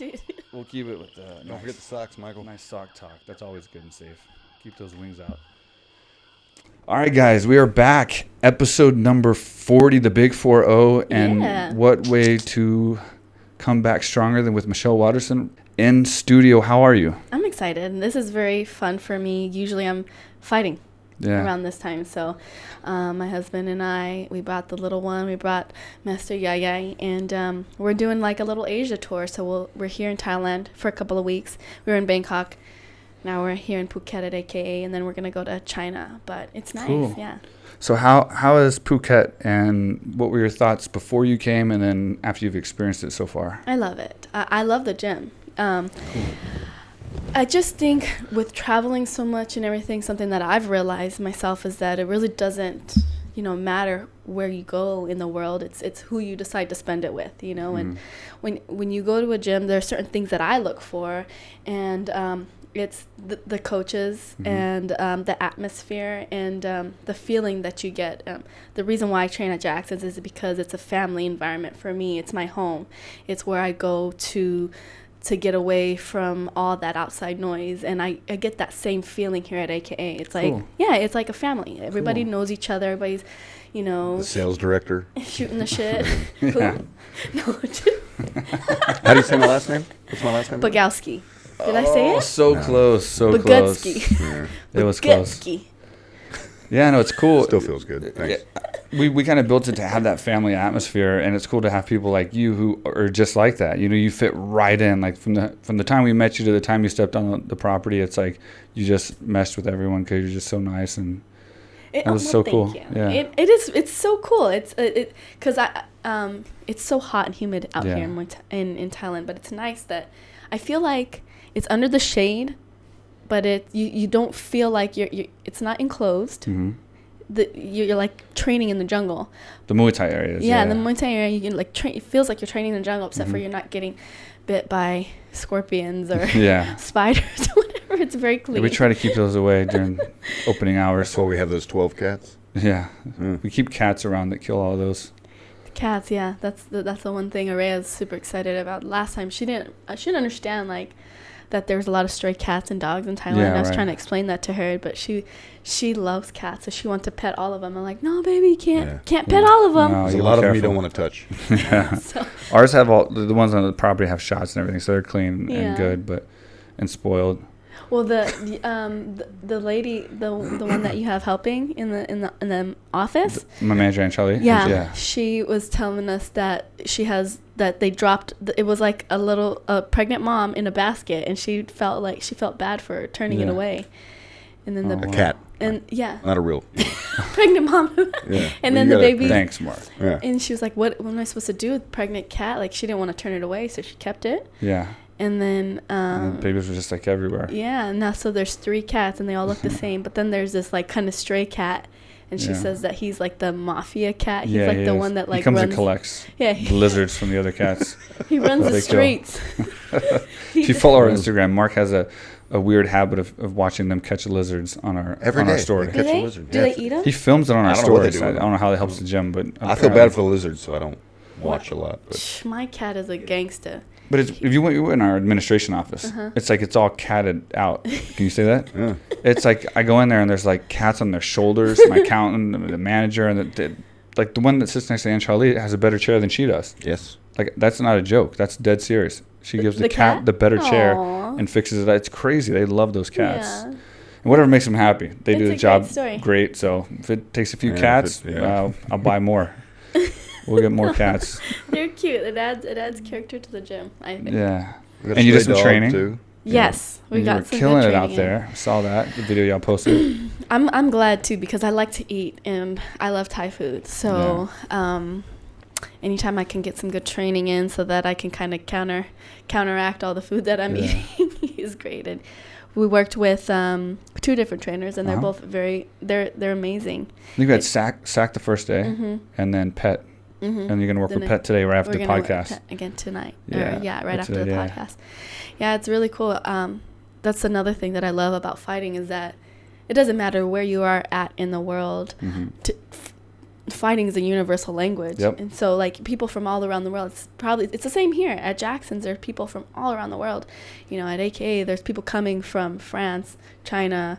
Dude. We'll keep it with Don't forget the socks, Michael. nice sock talk. That's always good and safe. Keep those wings out. All right, guys, we are back. Episode number 40, the Big 4-0. And what way to come back stronger than with Michelle Waterson in studio. How are you? I'm excited. This is very fun for me. Usually I'm fighting around this time. So my husband and I, we brought the little one. We brought Master Yaya. And we're doing like a little Asia tour. So we're here in Thailand for a couple of weeks. We were in Bangkok. Now we're here in Phuket at AKA. And then we're going to go to China. But it's nice. Cool. Yeah. So how is Phuket, and what were your thoughts before you came and then after you've experienced it so far? I love it. I love the gym. I just think with traveling so much and everything, something that I've realized myself is that it really doesn't, matter where you go in the world. It's who you decide to spend it with, And when you go to a gym, there are certain things that I look for, and it's the coaches and the atmosphere and the feeling that you get. The reason why I train at Jackson's is because it's a family environment for me. It's my home. It's where I go to get away from all that outside noise, and I get that same feeling here at AKA. It's cool. It's like a family. Everybody knows each other. Everybody's, The sales director. Shooting the shit. Yeah. No. How do you say my last name? What's my last name? Bogutzki. Did I say it? So close, so Bogutzki. close. Yeah. It was close. Yeah, no, it's cool. Still feels good. Thanks. We kind of built it to have that family atmosphere, and it's cool to have people like you who are just like that. You fit right in. Like from the time we met you to the time you stepped on the property, it's like you just meshed with everyone because you're just so nice, and it was so cool. You. Yeah, it is. It's so cool. It's because it's so hot and humid out here in Thailand, but it's nice that I feel like it's under the shade, but you don't feel like you're it's not enclosed. Mm-hmm. You're like training in the jungle. The Muay Thai areas. Yeah, the Muay Thai area, you can like train. It feels like you're training in the jungle, except for you're not getting bit by scorpions or spiders or whatever. It's very clean. Yeah, we try to keep those away during opening hours. That's why we have those 12 cats. Yeah, we keep cats around that kill all of those. Cats, yeah, that's the one thing Area's super excited about. Last time she didn't understand like that there's a lot of stray cats and dogs in Thailand. Yeah, I was trying to explain that to her, but she loves cats, so she wants to pet all of them. I'm like, no, baby, you can't pet all of them. No, there's a lot of them you don't want to touch. Yeah. So. Ours have all the ones on the property have shots and everything, so they're clean and good, and spoiled. Well, the lady, the one that you have helping in the office, my manager Aunt Charlie. Yeah, she was telling us that they dropped. It was like a pregnant mom in a basket, and she felt bad for turning it away, and then a cat. And not a real pregnant mom. And then the baby. Thanks, Mark. Yeah. And she was like, "What am I supposed to do with pregnant cat?" Like she didn't want to turn it away, so she kept it. Yeah. And then babies were just like everywhere. Yeah, now so there's 3 cats and they all look the same. But then there's this like kind of stray cat, and she says that he's like the mafia cat. He's like the one that like he comes runs and collects lizards from the other cats. He runs the streets. If you follow our Instagram, Mark has a weird habit of watching them catch lizards on our story. They catch a lizard. Do they eat them? He films it on our story. I don't know how that helps the gym, but I feel bad for the lizards, so I don't watch a lot. But. My cat is a gangster. But if you went in our administration office, it's like it's all catted out. Can you say that? Yeah. It's like I go in there and there's like cats on their shoulders. My accountant, the manager, and the one that sits next to Aunt Charlie has a better chair than she does. Yes. Like that's not a joke. That's dead serious. She gives the cat the better chair and fixes it. It's crazy. They love those cats. Yeah. And whatever makes them happy. They do the job great. So if it takes a few cats, I'll buy more. We'll get more cats. They're cute. It adds character to the gym, I think. Yeah. And you did some training too. Yes, we got some killing good it out there. I saw that the video y'all posted. I'm glad too because I like to eat and I love Thai food. So anytime I can get some good training in, so that I can kind of counteract all the food that I'm eating is great. And we worked with 2 different trainers, and they're both they're amazing. I think we had Sack the first day, and then Pet. And you're going to work with Pet today right after the podcast. Work again tonight. Right after the podcast. Yeah, it's really cool. That's another thing that I love about fighting is that it doesn't matter where you are at in the world. fighting is a universal language. Yep. And so like people from all around the world, it's the same here at Jackson's. There's people from all around the world. You know, at AKA there's people coming from France, China,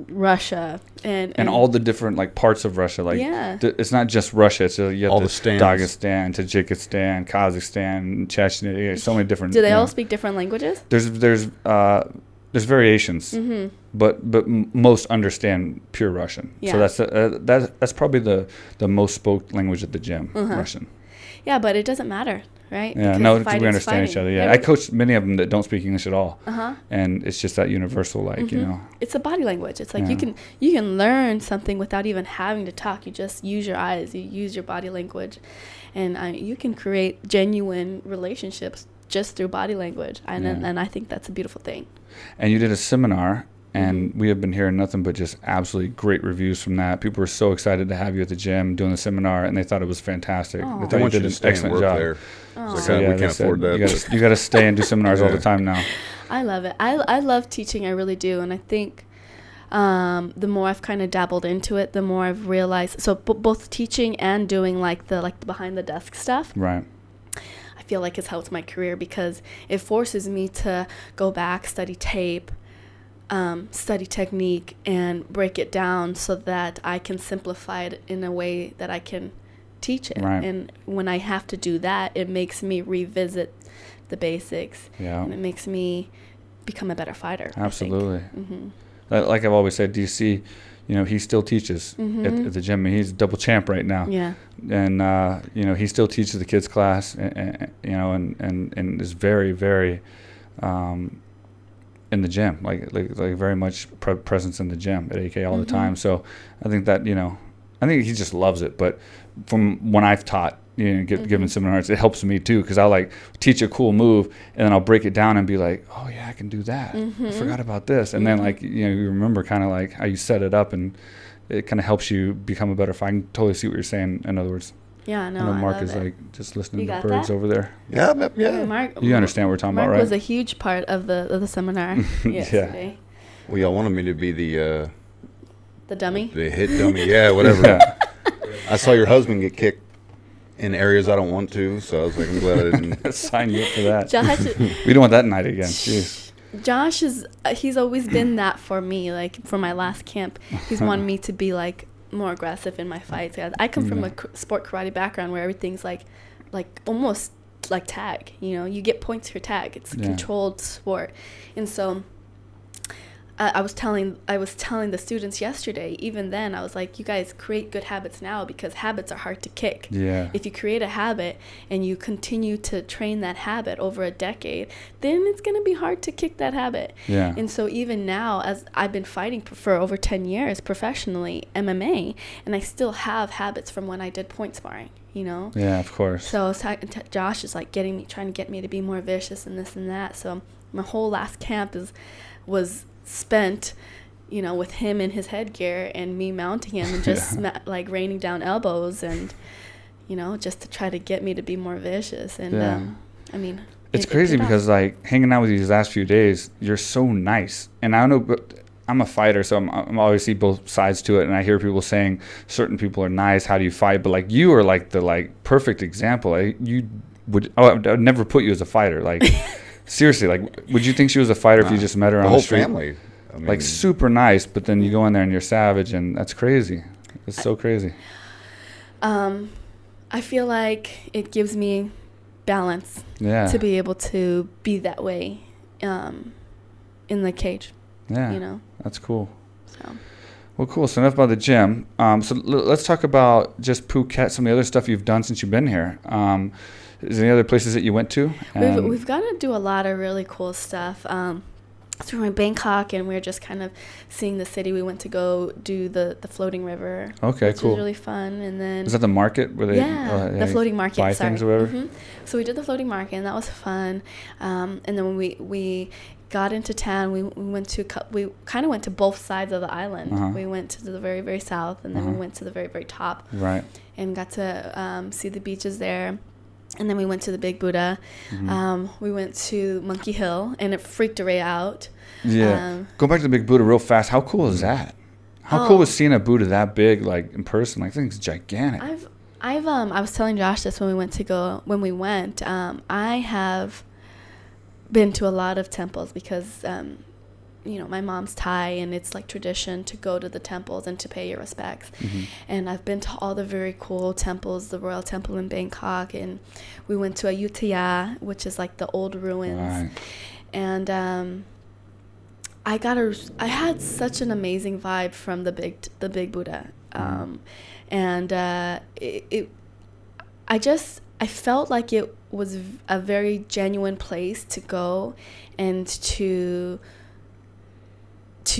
Russia, and all the different like parts of Russia. Like it's not just Russia. It's you have all the stands. Dagestan, Tajikistan, Kazakhstan, Chechnya. So many different. Do they all speak different languages? There's variations, but most understand pure Russian. Yeah. So that's probably the most spoke language at the gym, Russian. Yeah, but it doesn't matter, right? Yeah, because we understand each other. Yeah, I coach many of them that don't speak English at all, and it's just that universal, like you know. It's a body language. It's like you can learn something without even having to talk. You just use your eyes, you use your body language, and you can create genuine relationships just through body language, and I think that's a beautiful thing. And you did a seminar, and we have been hearing nothing but just absolutely great reviews from that. People were so excited to have you at the gym doing the seminar, and they thought it was fantastic. They thought want you did an excellent job. There. So we can't afford that. You got to stay and do seminars all the time now. I love it. I love teaching. I really do, and I think the more I've kind of dabbled into it, the more I've realized. So both teaching and doing like the behind the desk stuff. Right. I feel like it's helped my career because it forces me to go back, study tape, study technique, and break it down so that I can simplify it in a way that I can teach it. Right. And when I have to do that, it makes me revisit the basics. Yeah. And it makes me become a better fighter. Absolutely. Like I've always said, DC, you know, he still teaches at the gym. He's double champ right now. Yeah. And, you know, he still teaches the kids class, you know, and is very, very in the gym, like very much presence in the gym at AK all the time. So I think that, you know, I think he just loves it. But from when I've taught, you know, given seminars, it helps me too, because I'll like teach a cool move and then I'll break it down and be like, oh yeah, I can do that. I forgot about this. And then like, you know, you remember kind of like how you set it up, and it kind of helps you become a better fighter. I can totally see what you're saying. In other words, yeah, no, I know Mark is it. like just listening You to got birds that? over there. Yeah. Mark, You understand what we're talking Mark about, right? was a huge part of the seminar yesterday. Well, y'all wanted me to be the dummy? the hit dummy. Yeah, whatever. Yeah. I saw your husband get kicked in areas I don't want to, so I was like, I'm glad I didn't. Sign you up for that. Josh, We don't want that night again. Jeez. Josh he's always been that for me. Like for my last camp, he's wanted me to be like more aggressive in my fights. I come from a sport karate background where everything's like almost like tag. You know, you get points for tag. It's a controlled sport, and so. I was telling the students yesterday, even then, I was like, you guys create good habits now, because habits are hard to kick. Yeah. If you create a habit and you continue to train that habit over a decade, then it's going to be hard to kick that habit. Yeah. And so even now, as I've been fighting for over 10 years professionally, MMA, and I still have habits from when I did point sparring, you know? Yeah, of course. So Josh is like trying to get me to be more vicious and this and that. So my whole last camp was spent, you know, with him in his headgear and me mounting him and just like raining down elbows, and you know, just to try to get me to be more vicious. And I mean, it's crazy because like hanging out with you these last few days, you're so nice. And I don't know, but I'm a fighter, so I'm always see both sides to it, and I hear people saying certain people are nice, how do you fight? But like you are like the perfect example. I would never put you as a fighter, like. Seriously, like, would you think she was a fighter if you just met her on the street? The whole family. I mean, like, super nice, but then you go in there and you're savage, and that's crazy. It's so crazy. I feel like it gives me balance to be able to be that way in the cage. Yeah, you know? That's cool. So. Well, cool. So enough about the gym. So let's talk about just Phuket, some of the other stuff you've done since you've been here. Is there any other places that you went to? We've got to do a lot of really cool stuff. So we were in Bangkok, and we were just kind of seeing the city. We went to go do the floating river. Okay, which was really fun. And then was that the market where they the floating market? Buy things or whatever. So we did the floating market, and that was fun. And then when we got into town, we kind of went to both sides of the island. We went to the very, very south, and then we went to the very, very top. Right. And got to see the beaches there. And then we went to the Big Buddha. We went to Monkey Hill, and it freaked Ray out. Yeah. Go back to the Big Buddha real fast. How cool is that? How cool was seeing a Buddha that big, like in person? Like, I think it's gigantic. I was telling Josh this when we went. I have been to a lot of temples because, my mom's Thai, and it's like tradition to go to the temples and to pay your respects. Mm-hmm. And I've been to all the very cool temples, the Royal Temple in Bangkok, and we went to Ayutthaya, which is like the old ruins. Right. And I had such an amazing vibe from the big Buddha. I felt like it was a very genuine place to go and to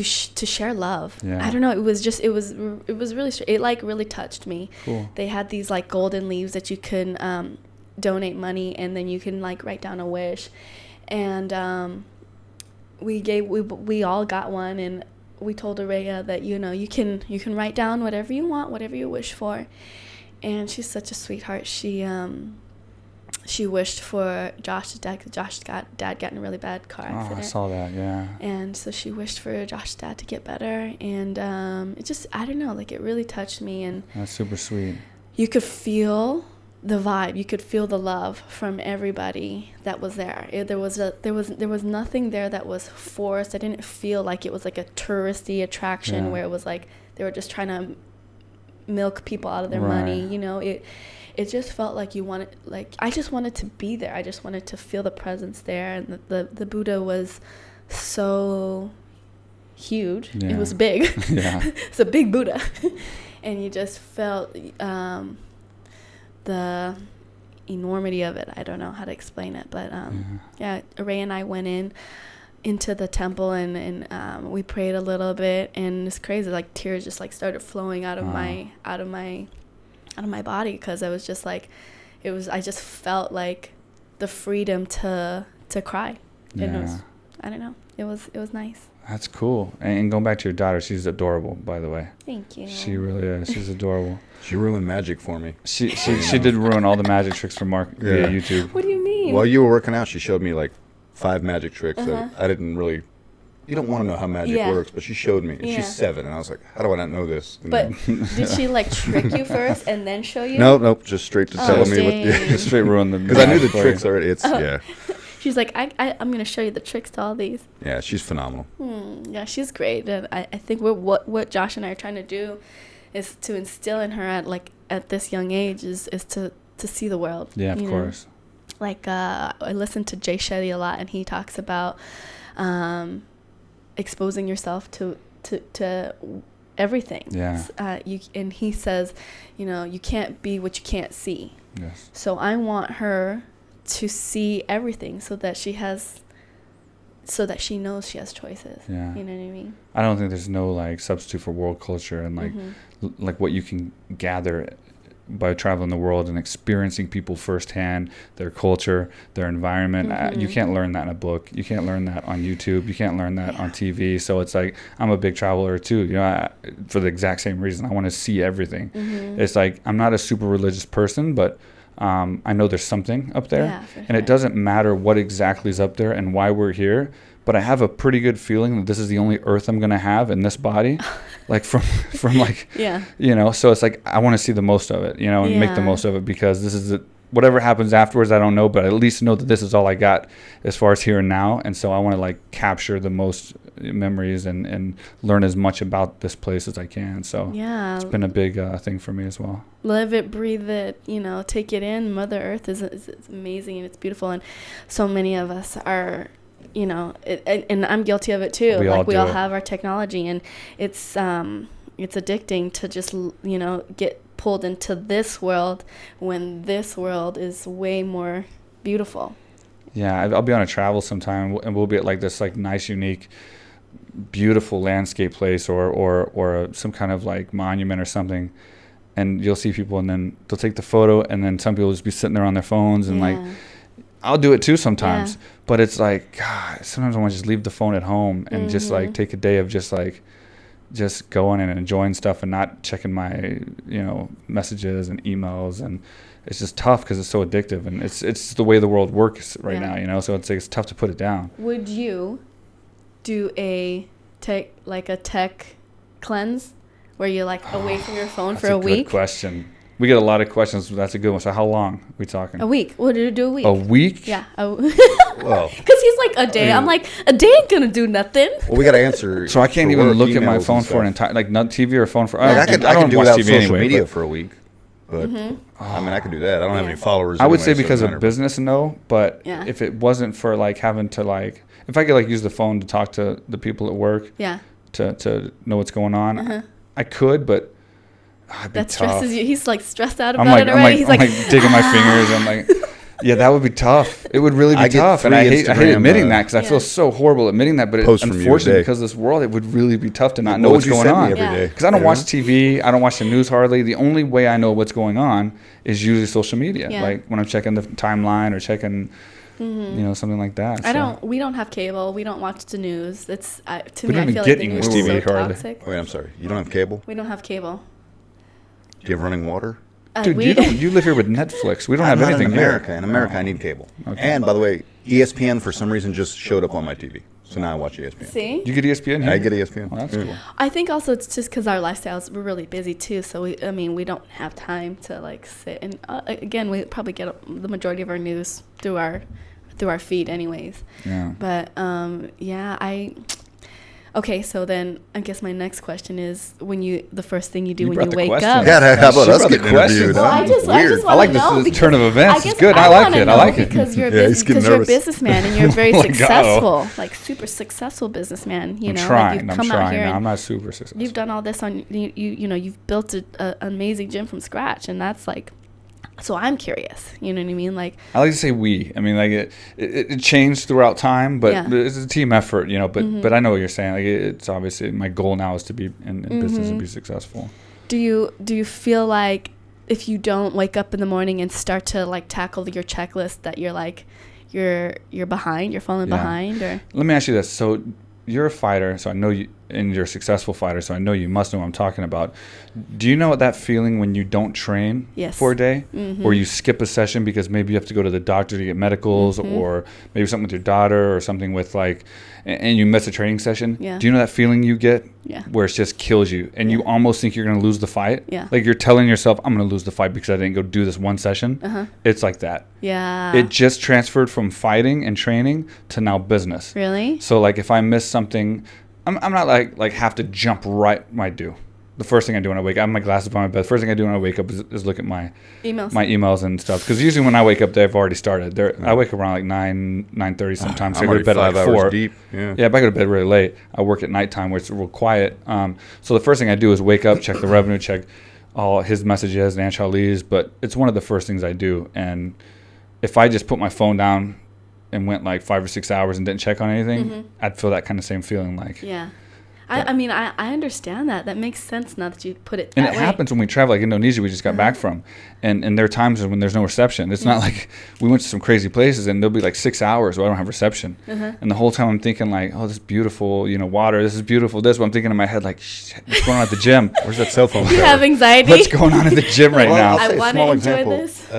share love. Yeah. I don't know. It was really, it like really touched me. Cool. They had these like golden leaves that you can donate money, and then you can like write down a wish. And we all got one, and we told Araya that you can write down whatever you want, whatever you wish for. And she's such a sweetheart. She wished for Josh's dad, because Josh's dad got in a really bad car accident. Oh, I saw that, yeah. And so she wished for Josh's dad to get better, and it just, I don't know, like it really touched me. And that's super sweet. You could feel the vibe, you could feel the love from everybody that was there. There was nothing there that was forced. I didn't feel like it was like a touristy attraction where it was like they were just trying to milk people out of their money. It just felt like I just wanted to be there. I just wanted to feel the presence there. And the Buddha was so huge. Yeah. It was big. Yeah. It's a big Buddha. And you just felt the enormity of it. I don't know how to explain it, but Ray and I went into the temple, and we prayed a little bit, and it's crazy, like tears just like started flowing out of my body, because I was just like, I just felt like the freedom to cry. Yeah. And it was, I don't know, it was nice. That's cool. And going back to your daughter, she's adorable, by the way. Thank you. She really is. She's adorable. She ruined magic for me. She did ruin all the magic tricks for Marc via YouTube. What do you mean? While you were working out, she showed me like 5 magic tricks that I didn't really. You don't want to know how magic works, but she showed me. Yeah. She's 7, and I was like, how do I not know this? And but did she like trick you first and then show you? Nope, just straight to telling me. Just straight ruin the. Because I knew the tricks already. It's She's like, I'm going to show you the tricks to all these. Yeah, she's phenomenal. Yeah, she's great. And I think what Josh and I are trying to do is to instill in her at this young age is to see the world. Yeah, of course. Like, I listen to Jay Shetty a lot, and he talks about exposing yourself to everything. Yeah. And he says, you can't be what you can't see. Yes. So I want her to see everything so that she knows she has choices. Yeah. You know what I mean? I don't think there's no like substitute for world culture and like what you can gather by traveling the world and experiencing people firsthand, their culture, their environment. You can't learn that in a book. You can't learn that on YouTube. You can't learn that on TV. So it's like, I'm a big traveler too, for the exact same reason. I want to see everything. It's like, I'm not a super religious person, but I know there's something up there, and it doesn't matter what exactly is up there and why we're here, but I have a pretty good feeling that this is the only earth I'm going to have in this body, like from like, so it's like, I want to see the most of it, and make the most of it, because this is whatever happens afterwards, I don't know, but I at least know that this is all I got as far as here and now. And so I want to like capture the most memories and learn as much about this place as I can. So it's been a big thing for me as well. Live it, breathe it, take it in. Mother Earth is amazing, and it's beautiful. And so many of us are, and I'm guilty of it too. We all have our technology, and it's addicting to just, get pulled into this world when this world is way more beautiful. Yeah, I'll be on a travel sometime, and we'll be at like this like nice, unique, beautiful landscape place or some kind of like monument or something, and you'll see people, and then they'll take the photo, and then some people just be sitting there on their phones, and like, I'll do it too sometimes, but it's like, God, sometimes I want to just leave the phone at home and just like take a day of just going and enjoying stuff and not checking my messages and emails, and it's just tough because it's so addictive, and it's the way the world works right now, so it's tough to put it down. Would you do a tech cleanse where you're like away from your phone for a week? Good question. We get a lot of questions. That's a good one. So how long are we talking? A week. What did you do a week? A week? Yeah. Well, because he's like a day. I'm like, a day ain't gonna do nothing. Well, we got to answer. So I can't even look at my phone for an entire, like, not TV or phone for. Like, I don't do watch without TV social anyway, media for a week. But I mean, I could do that. I don't have any followers. I would anyway, say because so of business, no. But Yeah. if it wasn't for like having to like, if I could like use the phone to talk to the people at work, Yeah. to know what's going on, I could, but. That stresses you. He's like stressed out I'm about like, it already. I'm like digging my fingers. I'm like, yeah, that would be tough. It would really be tough. And I hate admitting that because I feel so horrible admitting that. But unfortunately, because of this world, it would really be tough to not know what's going on. Because I don't watch TV. I don't watch the news hardly. The only way I know what's going on is usually social media. Yeah. Like when I'm checking the timeline or checking, you know, something like that. We don't have cable. We don't watch the news. It's to we me, I don't feel even like get the English news is TV so hardly. toxic. Wait, I'm sorry. You don't have cable? We don't have cable. Do you have running water? Dude, you live here with Netflix. We don't have anything in America. here. In America, I need cable. Okay. And by the way, ESPN for some reason just showed up on my TV. So now I watch ESPN. See? You get ESPN here? I get ESPN. Oh, that's cool. I think also it's just because our lifestyles, we're really busy too. So we don't have time to like sit. And again, we probably get the majority of our news through our feed anyways. Yeah. But okay, so then I guess my next question is the first thing you do when you wake up. Yeah, how about us getting interviewed? Well, I just I like this turn of events. It's good. I like it. I like it. Because you're a businessman and you're very successful, like super successful businessman. You know, I'm like trying. I'm not super successful. You've done all this on you've built an amazing gym from scratch, and that's like. So I'm curious, you know what I mean? Like I like to say we. I mean, like it changed throughout time, but it's a team effort, you know. But I know what you're saying. Like it's obviously my goal now is to be in business and be successful. Do you feel like if you don't wake up in the morning and start to like tackle your checklist that you're like you're behind, you're falling behind? Or let me ask you this: so you're a fighter, so I know you, and you're a successful fighter, so I know you must know what I'm talking about. Do you know what that feeling when you don't train for a day, or you skip a session because maybe you have to go to the doctor to get medicals, or maybe something with your daughter, or something with like, and you miss a training session? Yeah. Do you know that feeling you get? Yeah. Where it just kills you, and you almost think you're going to lose the fight. Yeah. Like you're telling yourself, I'm going to lose the fight because I didn't go do this one session. It's like that. Yeah. It just transferred from fighting and training to now business. Really? So like if I miss something, I'm not like have to jump right when I do. The first thing I do when I wake up, I have my glasses by my bed. First thing I do when I wake up is look at my emails and stuff. Because usually when I wake up, they've already started. I wake up around like 9:30 sometimes. So I go to bed at like 4. Deep. Yeah, if I go to bed really late, I work at nighttime where it's real quiet. So the first thing I do is wake up, check the revenue, check all his messages and Anshar Lee's. But it's one of the first things I do. And if I just put my phone down and went like 5 or 6 hours and didn't check on anything, I'd feel that kind of same feeling. Like I mean, I understand that. That makes sense now that you put it that way. And it happens when we travel, like Indonesia, we just got back from. And there are times when there's no reception. It's not like we went to some crazy places and there'll be like 6 hours where I don't have reception. And the whole time I'm thinking like, oh, this is beautiful, water. This is beautiful. But I'm thinking in my head like, shit, what's going on at the gym? Where's that cell phone? You have anxiety? What's going on at the gym right now? I want to enjoy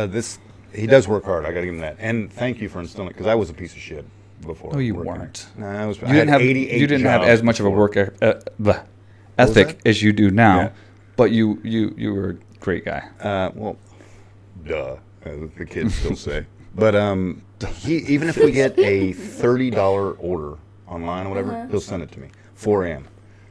this. He does work hard. I got to give him that. And thank you for instilling it because I was a piece of shit before. No, you weren't. No, I was. You didn't have as much of a work ethic as you do now, but you were a great guy. Well, duh, as the kids still say. But even if we get a $30 order online or whatever, he'll send it to me 4 a.m.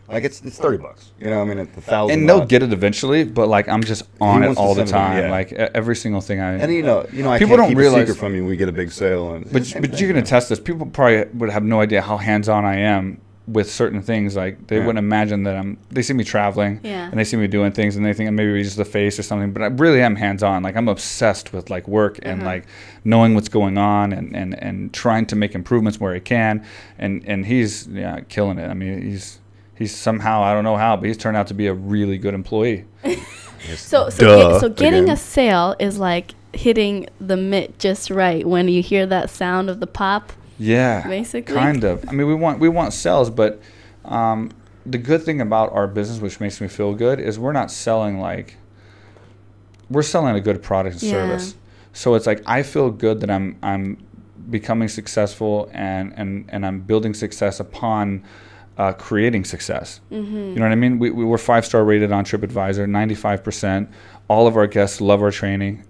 Like it's $30. I mean, it's 1,000. And they'll get it eventually, but like I'm just on it all the time. Like every single thing I. And I people can't don't keep realize a secret from you. We get a big sale, but you can attest this. People probably would have no idea how hands-on I am with certain things. Like they wouldn't imagine that they see me traveling, and they see me doing things, and they think maybe it's just the face or something. But I really am hands-on. Like I'm obsessed with like work and like knowing what's going on and trying to make improvements where I can. And he's killing it. I mean He's somehow, I don't know how, but he's turned out to be a really good employee. So getting a sale is like hitting the mitt just right when you hear that sound of the pop. Yeah, basically. Kind of. I mean, we want sales, but the good thing about our business, which makes me feel good, is we're not selling we're selling a good product and service. So it's like I feel good that I'm becoming successful and I'm building success upon creating success. You know what I mean? We were 5-star rated on TripAdvisor, 95%. All of our guests love our training.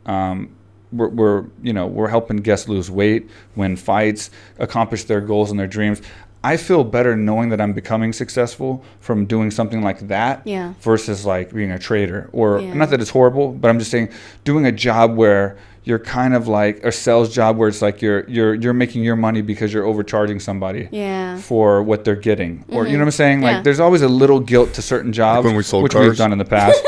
We're helping guests lose weight, win fights, accomplish their goals and their dreams. I feel better knowing that I'm becoming successful from doing something like that versus like being a trader or not that it's horrible, but I'm just saying doing a job where you're kind of like a sales job where it's like you're making your money because you're overcharging somebody for what they're getting. Or you know what I'm saying? Like there's always a little guilt to certain jobs, like when we sold which cars. we've done in the past.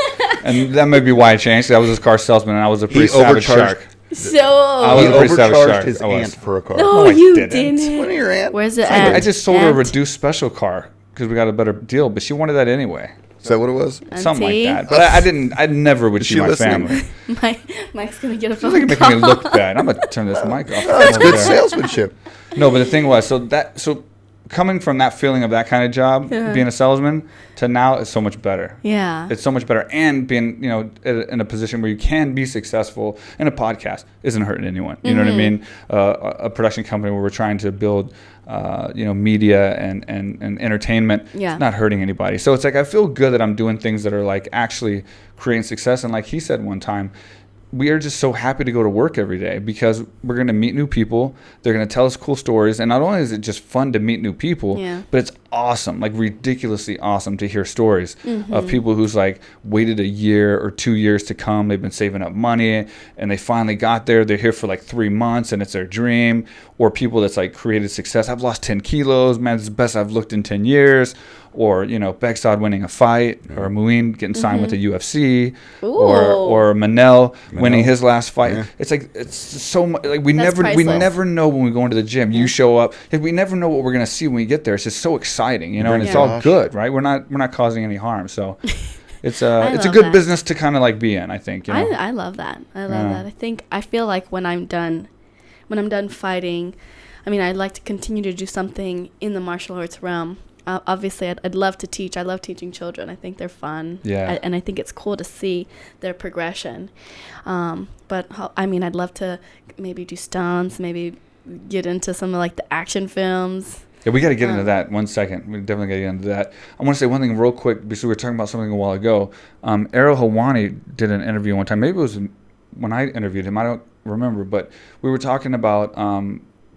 And that may be why I changed. I was a car salesman and I was a pretty savage shark. So I was he a pretty savage overcharged shark. his aunt for a car. No, I you didn't. One of your aunt. Where's the I aunt? just sold her a reduced special car because we got a better deal, but she wanted that anyway. Is that what it was? Something like Auntie? that. But I never would Is see she my listening? family. Mike's gonna get a It's phone like call. making me look bad. I'm gonna turn this mic off. That's good salesmanship. No, but the thing was, so coming from that feeling of that kind of job, being a salesman, to now it's so much better. Yeah. It's so much better, and being in a position where you can be successful in a podcast isn't hurting anyone. You know what I mean? A production company where we're trying to build, media and entertainment. Yeah. It's not hurting anybody. So it's like I feel good that I'm doing things that are like actually creating success. And like he said one time, we are just so happy to go to work every day because we're going to meet new people. They're going to tell us cool stories. And not only is it just fun to meet new people, but it's awesome, like ridiculously awesome to hear stories of people who's like waited a year or 2 years to come. They've been saving up money and they finally got there. They're here for like 3 months and it's their dream. Or people that's like created success. I've lost 10 kilos. Man, this is the best I've looked in 10 years. Or, Begstad winning a fight, or Muin getting signed with the UFC, or Manel winning his last fight. Yeah. It's like it's so much. Like we never know when we go into the gym. You show up. We never know what we're gonna see when we get there. It's just so exciting, and it's all good, right? We're not causing any harm. So it's a good business to kind of like be in. I think. I love that. I love that. I feel like when I'm done fighting, I mean, I'd like to continue to do something in the martial arts realm. Obviously, I'd love to teach. I love teaching children. I think they're fun. Yeah. And I think it's cool to see their progression. But, I'd love to maybe do stunts, maybe get into some of, like, the action films. Yeah, we got to get into that. 1 second. We definitely got to get into that. I want to say one thing real quick because we were talking about something a while ago. Errol Hawani did an interview one time. Maybe it was when I interviewed him. I don't remember. But we were talking about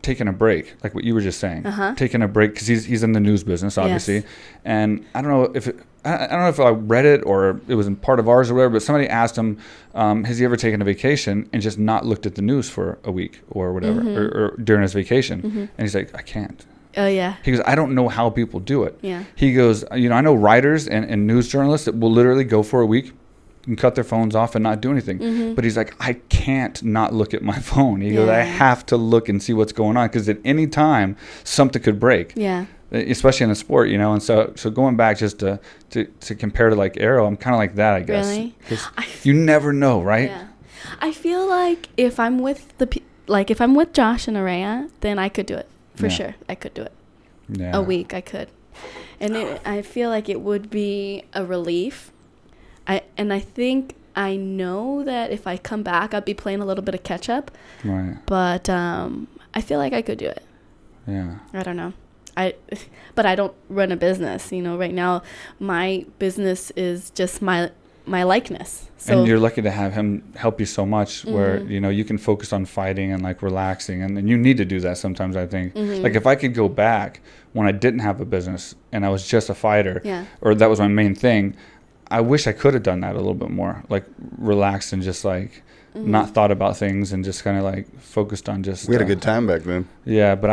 taking a break, like what you were just saying, taking a break because he's in the news business, obviously. Yes. And I don't know if I read it or it was in part of ours or whatever, but somebody asked him, has he ever taken a vacation and just not looked at the news for a week or whatever, or during his vacation? And he's like, I can't. Oh, yeah. He goes, I don't know how people do it. Yeah. He goes, I know writers and news journalists that will literally go for a week and cut their phones off and not do anything. But he's like, I can't not look at my phone. He goes, I have to look and see what's going on because at any time something could break. Yeah. Especially in the sport, and so going back just to compare to like Arrow, I'm kind of like that, I guess. Really? You never know, right? Yeah. I feel like if I'm with Josh and Araya, then I could do it for sure. I could do it. Yeah. A week, I could, and I feel like it would be a relief. I think I know that if I come back, I'll be playing a little bit of catch up. Right. But I feel like I could do it. Yeah. I don't know. But I don't run a business. Right now, my business is just my likeness. So, and you're lucky to have him help you so much where, you can focus on fighting and like relaxing. And you need to do that sometimes, I think. Like if I could go back when I didn't have a business and I was just a fighter or that was my main thing, I wish I could have done that a little bit more, like relaxed and just like not thought about things and just kind of like focused on just. We had a good time back then. Yeah, but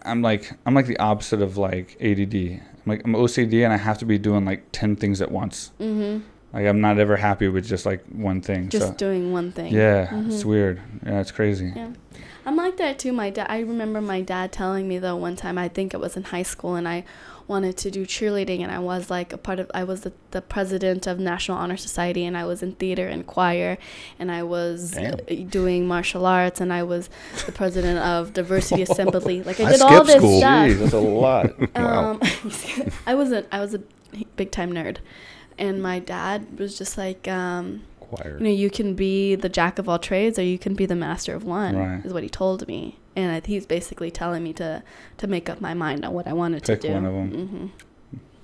I'm like the opposite of like ADD. I'm OCD and I have to be doing like 10 things at once. Like I'm not ever happy with just like one thing. Just doing one thing. Yeah, it's weird. Yeah, it's crazy. Yeah. I'm like that too. I remember my dad telling me though one time, I think it was in high school, and I wanted to do cheerleading, and I was like I was the president of National Honor Society, and I was in theater and choir, and I was doing martial arts, and I was the president of Diversity Assembly. Like I did all this school. stuff. Jeez, that's a lot. Wow. I was a big time nerd, and my dad was just like, choir. You know, you can be the jack of all trades or you can be the master of one, Right. is what he told me. And he's basically telling me to make up my mind on what I wanted to do. Pick one of them. Mm-hmm.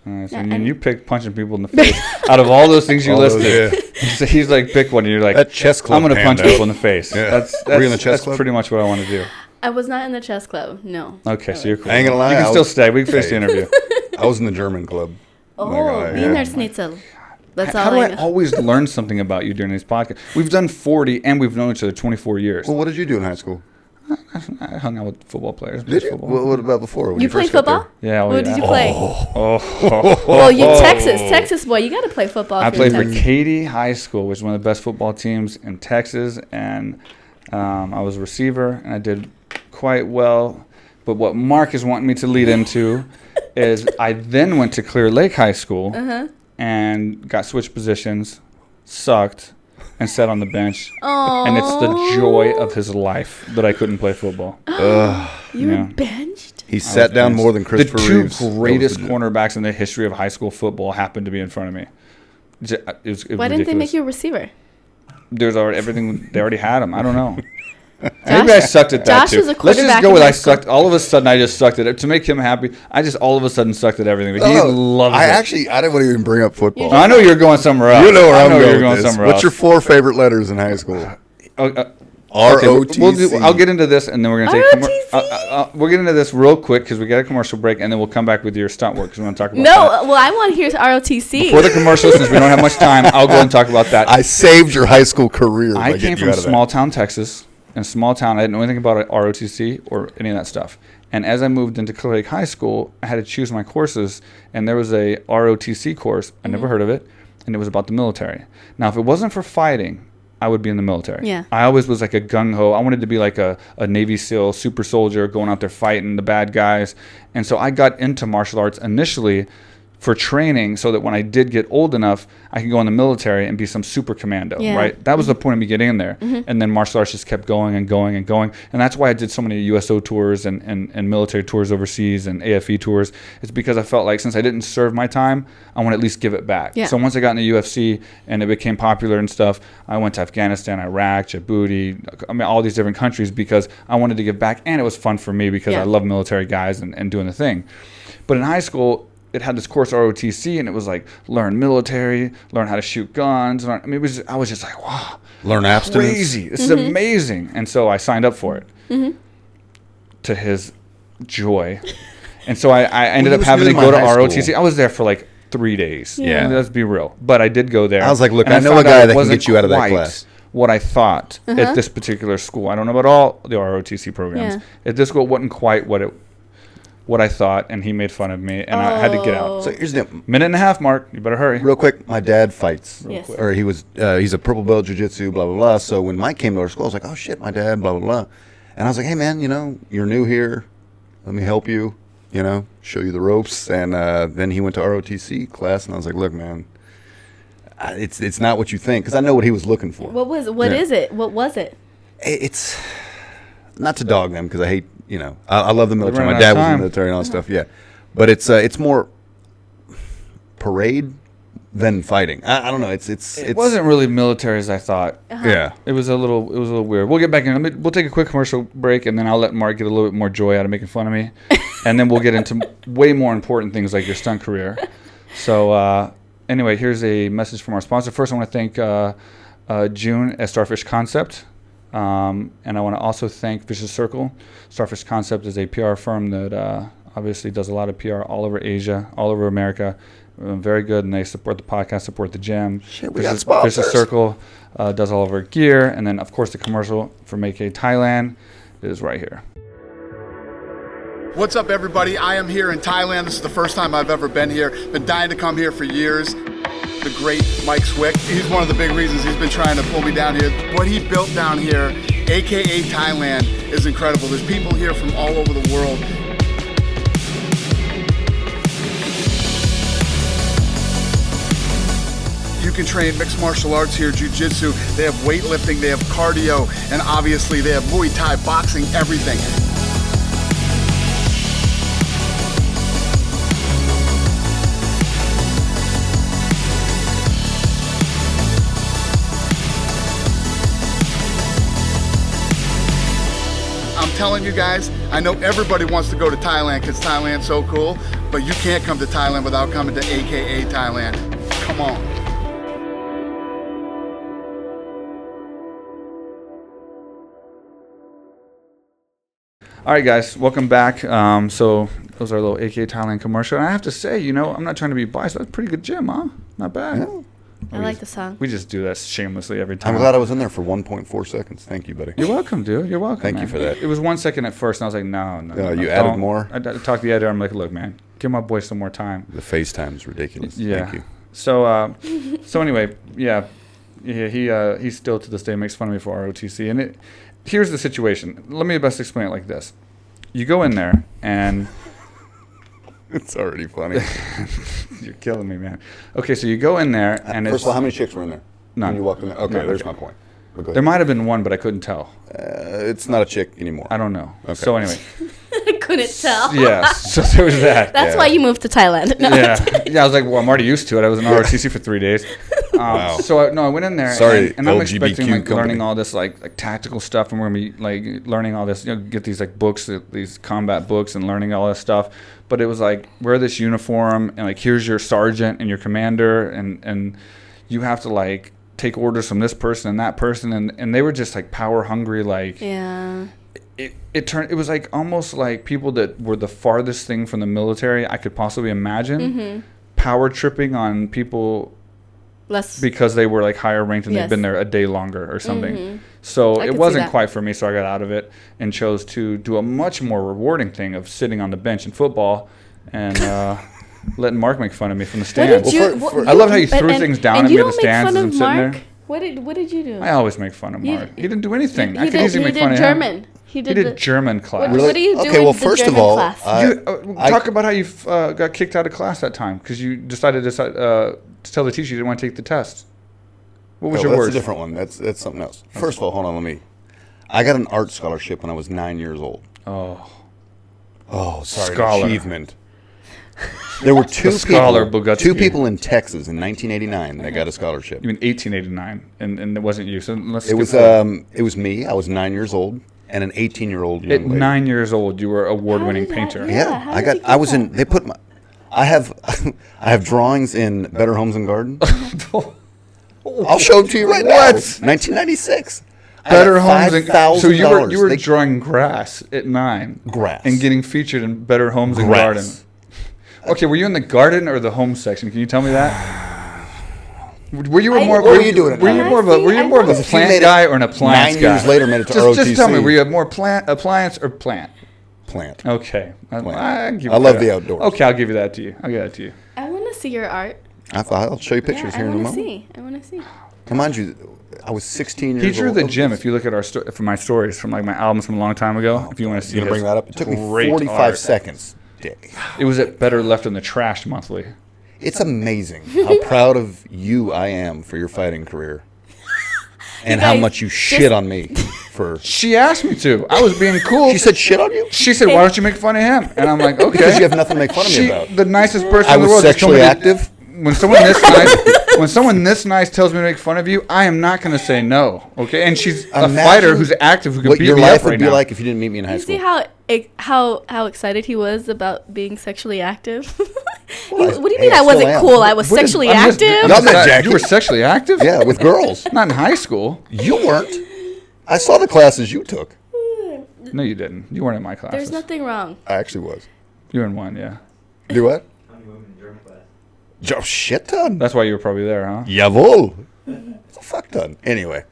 Nice. And you picked punching people in the face. Out of all those things you listed, so he's like, pick one. And you're like, that chess club I'm going to punch people in the face. Yeah. That's Were you in the chess club? pretty much what I want to do. I was not in the chess club, no. Okay, so you're cool. I ain't gonna lie. You can still stay. We can finish the interview. I was in the German club. Oh, God, Wiener yeah. Schnitzel. That's How all do I I know. always learn something about you during these podcasts? We've done 40, and we've known each other 24 years. Well, what did you do in high school? I hung out with football players. Did you? Football. What about before? When You played first got football? there? Yeah. What did you play? Oh. Well, you Texas boy. You got to play football. I if you're in played for Texas. Katy High School, which is one of the best football teams in Texas, and I was a receiver, and I did quite well. But what Mark is wanting me to lead into is I then went to Clear Lake High School and got switched positions, sucked, and sat on the bench. Aww. And it's the joy of his life that I couldn't play football. You were Yeah. benched? He sat down more than Christopher The two Reeves. greatest cornerbacks in the history of high school football happened to be in front of me. It was Why didn't they make you a receiver? There's already everything. They already had him. I don't know. Maybe I sucked at that Josh too. was a Let's quarterback just go in with high I school. sucked. All of a sudden, I just sucked at it. To make him happy, I just all of a sudden sucked at everything. But he loves I it. actually, I didn't want to even bring up football. I know you're going somewhere else. You know where I I'm know going you're going with this. somewhere What's else. your 4 favorite letters in high school? ROTC. I'll get into this, and then we're going to take. ROTC. We'll get into this real quick because we got a commercial break, and then we'll come back with your stunt work because we want to talk about that. No, well, I want to hear ROTC. For the commercial, since we don't have much time, I'll go and talk about that. I saved your high school career. I by came getting you from out of that. small town Texas. In a small town, I didn't know anything about ROTC or any of that stuff. And as I moved into Clear Lake High School, I had to choose my courses, and there was a ROTC course. I never heard of it, and it was about the military. Now, if it wasn't for fighting, I would be in the military. Yeah. I always was like a gung-ho. I wanted to be like a Navy SEAL, super soldier, going out there fighting the bad guys. And so I got into martial arts initially for training so that when I did get old enough, I could go in the military and be some super commando, Yeah. right? That was the point of me getting in there. And then martial arts just kept going and going and going. And that's why I did so many USO tours and military tours overseas and AFE tours. It's because I felt like since I didn't serve my time, I want to at least give it back. Yeah. So once I got in the UFC and it became popular and stuff, I went to Afghanistan, Iraq, Djibouti, I mean, all these different countries because I wanted to give back. And it was fun for me because I love military guys and doing the thing. But in high school, it had this course ROTC, and it was like learn military, learn how to shoot guns. I mean, I was just like, wow, Learn abstinence. crazy! This is amazing. And so I signed up for it. To his joy, and so I ended up having to go to ROTC. I was there for like 3 days. Yeah. Let's be real. But I did go there. I was like, look, and I know a found guy out it that can wasn't get you out of that quite class. What I thought at this particular school. I don't know about all the ROTC programs. Yeah. At this school, it wasn't quite what I thought, and he made fun of me, and I had to get out. So here's the deal. Minute and a half, Mark. You better hurry. Real quick, my dad fights. Yes. Or he's a purple belt jiu-jitsu, blah, blah, blah. So when Mike came to our school, I was like, oh, shit, my dad, blah, blah, blah. And I was like, hey, man, you're new here. Let me help you, show you the ropes. And then he went to ROTC class, and I was like, look, man, it's not what you think. Because I know what he was looking for. What is it? What was it? It's not to dog them because I hate, I love the military. running My out dad of was in time. the military and all that stuff. Yeah, but it's more parade than fighting. I don't know. It wasn't really military as I thought. Yeah. It was a little weird. We'll get back in. We'll take a quick commercial break, and then I'll let Mark get a little bit more joy out of making fun of me, and then we'll get into way more important things like your stunt career. So anyway, here's a message from our sponsor. First, I want to thank June at Starfish Concept. And I want to also thank Vicious Circle. Starfish Concept is a PR firm that obviously does a lot of PR all over Asia, all over America. Very good, and they support the podcast, support the gym. Shit, we got sponsors. Vicious Circle does all of our gear, and then of course the commercial from AKA Thailand is right here. What's up, everybody? I am here in Thailand. This is the first time I've ever been here. Been dying to come here for years. The great Mike Swick. He's one of the big reasons he's been trying to pull me down here. What he built down here, AKA Thailand, is incredible. There's people here from all over the world. You can train mixed martial arts here, jiu-jitsu. They have weightlifting, they have cardio, and obviously they have Muay Thai, boxing, everything. telling you guys, I know everybody wants to go to Thailand because Thailand's so cool, but you can't come to Thailand without coming to AKA Thailand. Come on. All right, guys, welcome back. So that was our little AKA Thailand commercial. And I have to say, you know, I'm not trying to be biased. That's a pretty good gym, huh? Not bad. Yeah. I like the song. We just do that shamelessly every time. I'm glad I was in there for 1.4 seconds. Thank you, buddy. You're welcome, dude. You're welcome. Thank you for that. It was 1 second at first, and I was like, no. You added more? I talked to the editor. I'm like, look, man, give my boy some more time. The FaceTime is ridiculous. Yeah. Thank you. So, so anyway, he still to this day makes fun of me for ROTC. And here's the situation. Let me best explain it like this. You go in there, and it's already funny. You're killing me, man. Okay, so you go in there, and first of all, how many chicks were in there? None. When you walked in there? Okay, None. there's my point. There might have been one, but I couldn't tell. It's not a chick anymore. I don't know. Okay. So anyway. I couldn't tell. Yeah, so there was that. That's why you moved to Thailand. No. Yeah, I was like, well, I'm already used to it. I was in ROTC for 3 days. Wow. So I went in there, and I'm expecting like learning all this like tactical stuff, and we're gonna be like learning all this, get these like books, these combat books, and learning all this stuff. But it was like, wear this uniform, and like here's your sergeant and your commander, and you have to like take orders from this person and that person, and they were just like power hungry, like Yeah. It was like almost like people that were the farthest thing from the military I could possibly imagine, power tripping on people because they were like higher ranked and they'd been there a day longer or something. So it wasn't quite for me, so I got out of it and chose to do a much more rewarding thing of sitting on the bench in football and letting Marc make fun of me from the stands. I loved how you threw things down at me in the stands as I'm sitting there. What did you do? I always make fun of Marc. He didn't do anything. I could easily make fun of German. him. He did German class. What do you do well, in first the of German all, class? Talk about how you got kicked out of class that time because you decided to tell the teacher you didn't want to take the test. What was your words? That's a different one. That's something else. First of all, hold on, I got an art scholarship when I was 9 years old. Oh, sorry. Scholar. Achievement. There were two people in Texas in 1989 that got a scholarship. You mean 1889, and it wasn't you. So it was me. I was 9 years old, and an 18-year-old young lady. At 9 years old, you were award-winning painter. I have drawings in Better Homes and Gardens. I'll show them to you right now. 1996. Better Homes and Gardens. So you were drawing grass at 9. Grass. And getting featured in Better Homes and Gardens. Okay, were you in the garden or the home section? Can you tell me that? Were you more of a plant guy or an appliance guy? 9 years later, made it to ROTC. Just tell me, were you more appliance or plant? Plant. Okay. Plant. I love the outdoors. Okay, I'll give you that to you. I'll give that to you. I want to see your art. I'll show you pictures here in a moment. I want to see. Mind you, I was 16 years old. He drew the gym. If you look at from my stories, from like my albums from a long time ago, if you want to see, you're gonna bring that up. It took me 45 seconds. Dick. It was at Better Left in the Trash monthly. It's amazing how proud of you I am for your fighting career, and how much you shit on me for. She asked me to. I was being cool. She said shit on you. She said, "Why don't you make fun of him?" And I'm like, "Okay." Because you have nothing to make fun of me about. The nicest person in the world. I was sexually active. When someone this nice tells me to make fun of you, I am not going to say no. Okay, and she's a fighter who's active who can beat me up right now. What your life would be like if you didn't meet me in high school. See how excited he was about being sexually active? What do you mean I wasn't cool? I was sexually active? You were sexually active? Yeah, with girls. Not in high school. You weren't. I saw the classes you took. No, you didn't. You weren't in my classes. There's nothing wrong. I actually was. You were in one, yeah. Do what? Shit ton. That's why you were probably there, huh? Jawohl. It's a fuck ton. Anyway.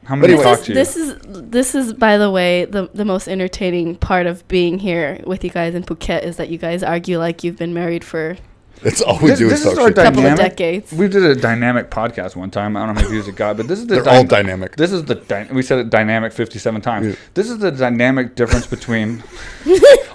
How many talk to you? This is, by the way, the most entertaining part of being here with you guys in Phuket is that you guys argue like you've been married for. That's all we do is talk shit. A couple of decades. We did a dynamic podcast one time. I don't know how many views it got, but this is They're all dynamic. This is we said it dynamic 57 times. Yeah. This is the dynamic difference between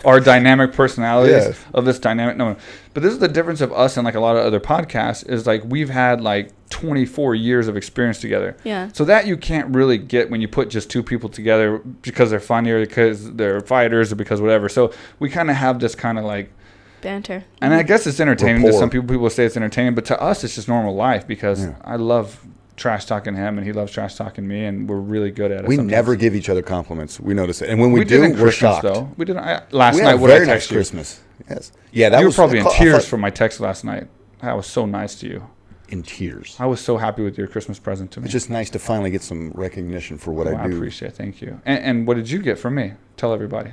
our dynamic personalities of this dynamic. No, but this is the difference of us and like a lot of other podcasts is like we've had like 24 years of experience together. Yeah. So that you can't really get when you put just two people together because they're funnier, because they're fighters, or because whatever. So we kind of have this kind of like banter. And I guess it's entertaining to some people. People say it's entertaining, but to us, it's just normal life because I love trash talking him, and he loves trash talking me, and we're really good at it. We sometimes. never give each other compliments. We notice it, and when we did do, in we're Christmas, shocked. though. We did last We night. had What I very nice texted you. Christmas. Yes. Yeah, that You were was probably in I tears thought- from my text last night. I was so nice to you. in tears. I was so happy with your Christmas present to me. It's just nice to finally get some recognition for what Oh, I do. I appreciate it. Thank you. And what did you get from me? Tell everybody.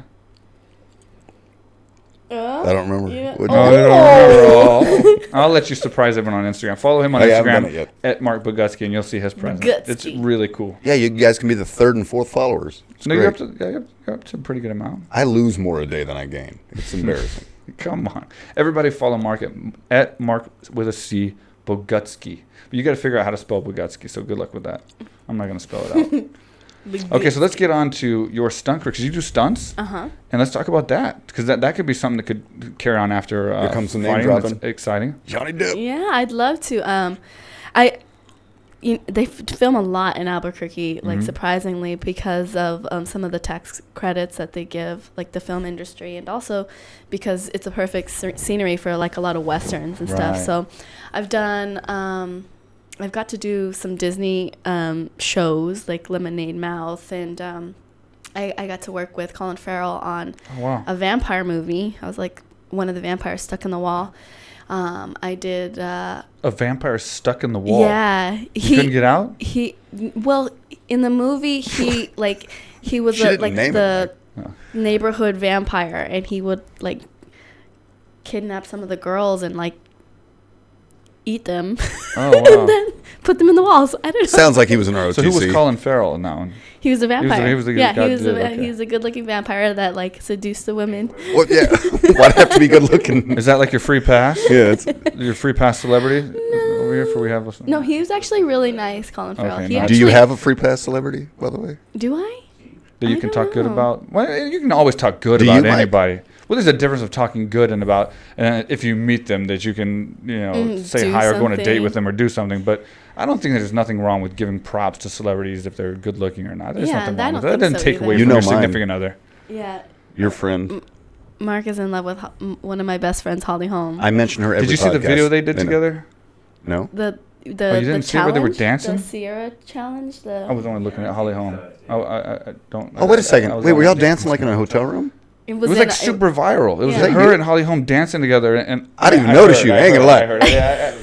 I don't remember. Yeah. What'd Oh, you I do? don't remember. I'll let you surprise everyone on Instagram. Follow him on I haven't done Instagram it yet. at Marc Bogutzki, and you'll see his present. Bogutzki. It's really cool. Yeah, you guys can be the 3rd and 4th followers. It's No, great. you're up to a pretty good amount. I lose more a day than I gain. It's embarrassing. Come on. Everybody follow Marc at Marc with a C, Bogutzki. But you got to figure out how to spell Bogutzki, so good luck with that. I'm not going to spell it out. Okay, so let's get on to your stunt career, because you do stunts. Uh-huh. And let's talk about that, because that could be something that could carry on after Here comes some name fighting. dropping. That's exciting. Johnny Depp. Yeah, I'd love to. They film a lot in Albuquerque, like surprisingly, because of some of the tax credits that they give, like the film industry, and also because it's a perfect scenery for like a lot of westerns and stuff. Right. So, I've done. I've got to do some Disney shows like Lemonade Mouth, and I got to work with Colin Farrell on a vampire movie. I was like one of the vampires stuck in the wall. I did A vampire stuck in the wall. Yeah, He couldn't get out? Well, in the movie, he was She didn't name it, neighborhood vampire, and he would like kidnap some of the girls and like eat them. Oh, wow. And then put them in the walls. I don't know. Sounds like he was an ROTC. So who was Colin Farrell in that one? He was a vampire. He was the yeah, guy he was that did it, okay. he was a good-looking vampire that like seduced the women. Well, yeah. Why'd it have to be good looking? Is that like your free pass? Yeah. It's, Your free pass celebrity? Over here for we have. No, he was actually really nice, Colin Farrell. Okay, He nice. do you actually- have a free pass celebrity, by the way? Do I? That you I can don't talk good know. about? Well, you can always talk good Do you, about Mike? anybody. Well, there's a difference of talking good and about, and if you meet them, that you can, say do hi or go on a date something. with them or do something. But I don't think there's nothing wrong with giving props to celebrities if they're good looking or not. There's Yeah, nothing I wrong don't with that. That think doesn't so take either. away You from know your mine. significant other. Yeah. Your friend. Mark is in love with one of my best friends, Holly Holm. I mention her every Did you see the podcast. video they did No. together? No. The you didn't see where they were dancing? The Sierra challenge. I was only looking at Holly Holm. I don't. Oh, wait a second. I was Wait, were only- y'all dancing like in a hotel room? It was like super viral. It was Yeah. like Is that her you? and Holly Holm dancing together, and I didn't even notice heard, you. I ain't gonna lie. I heard. Yeah,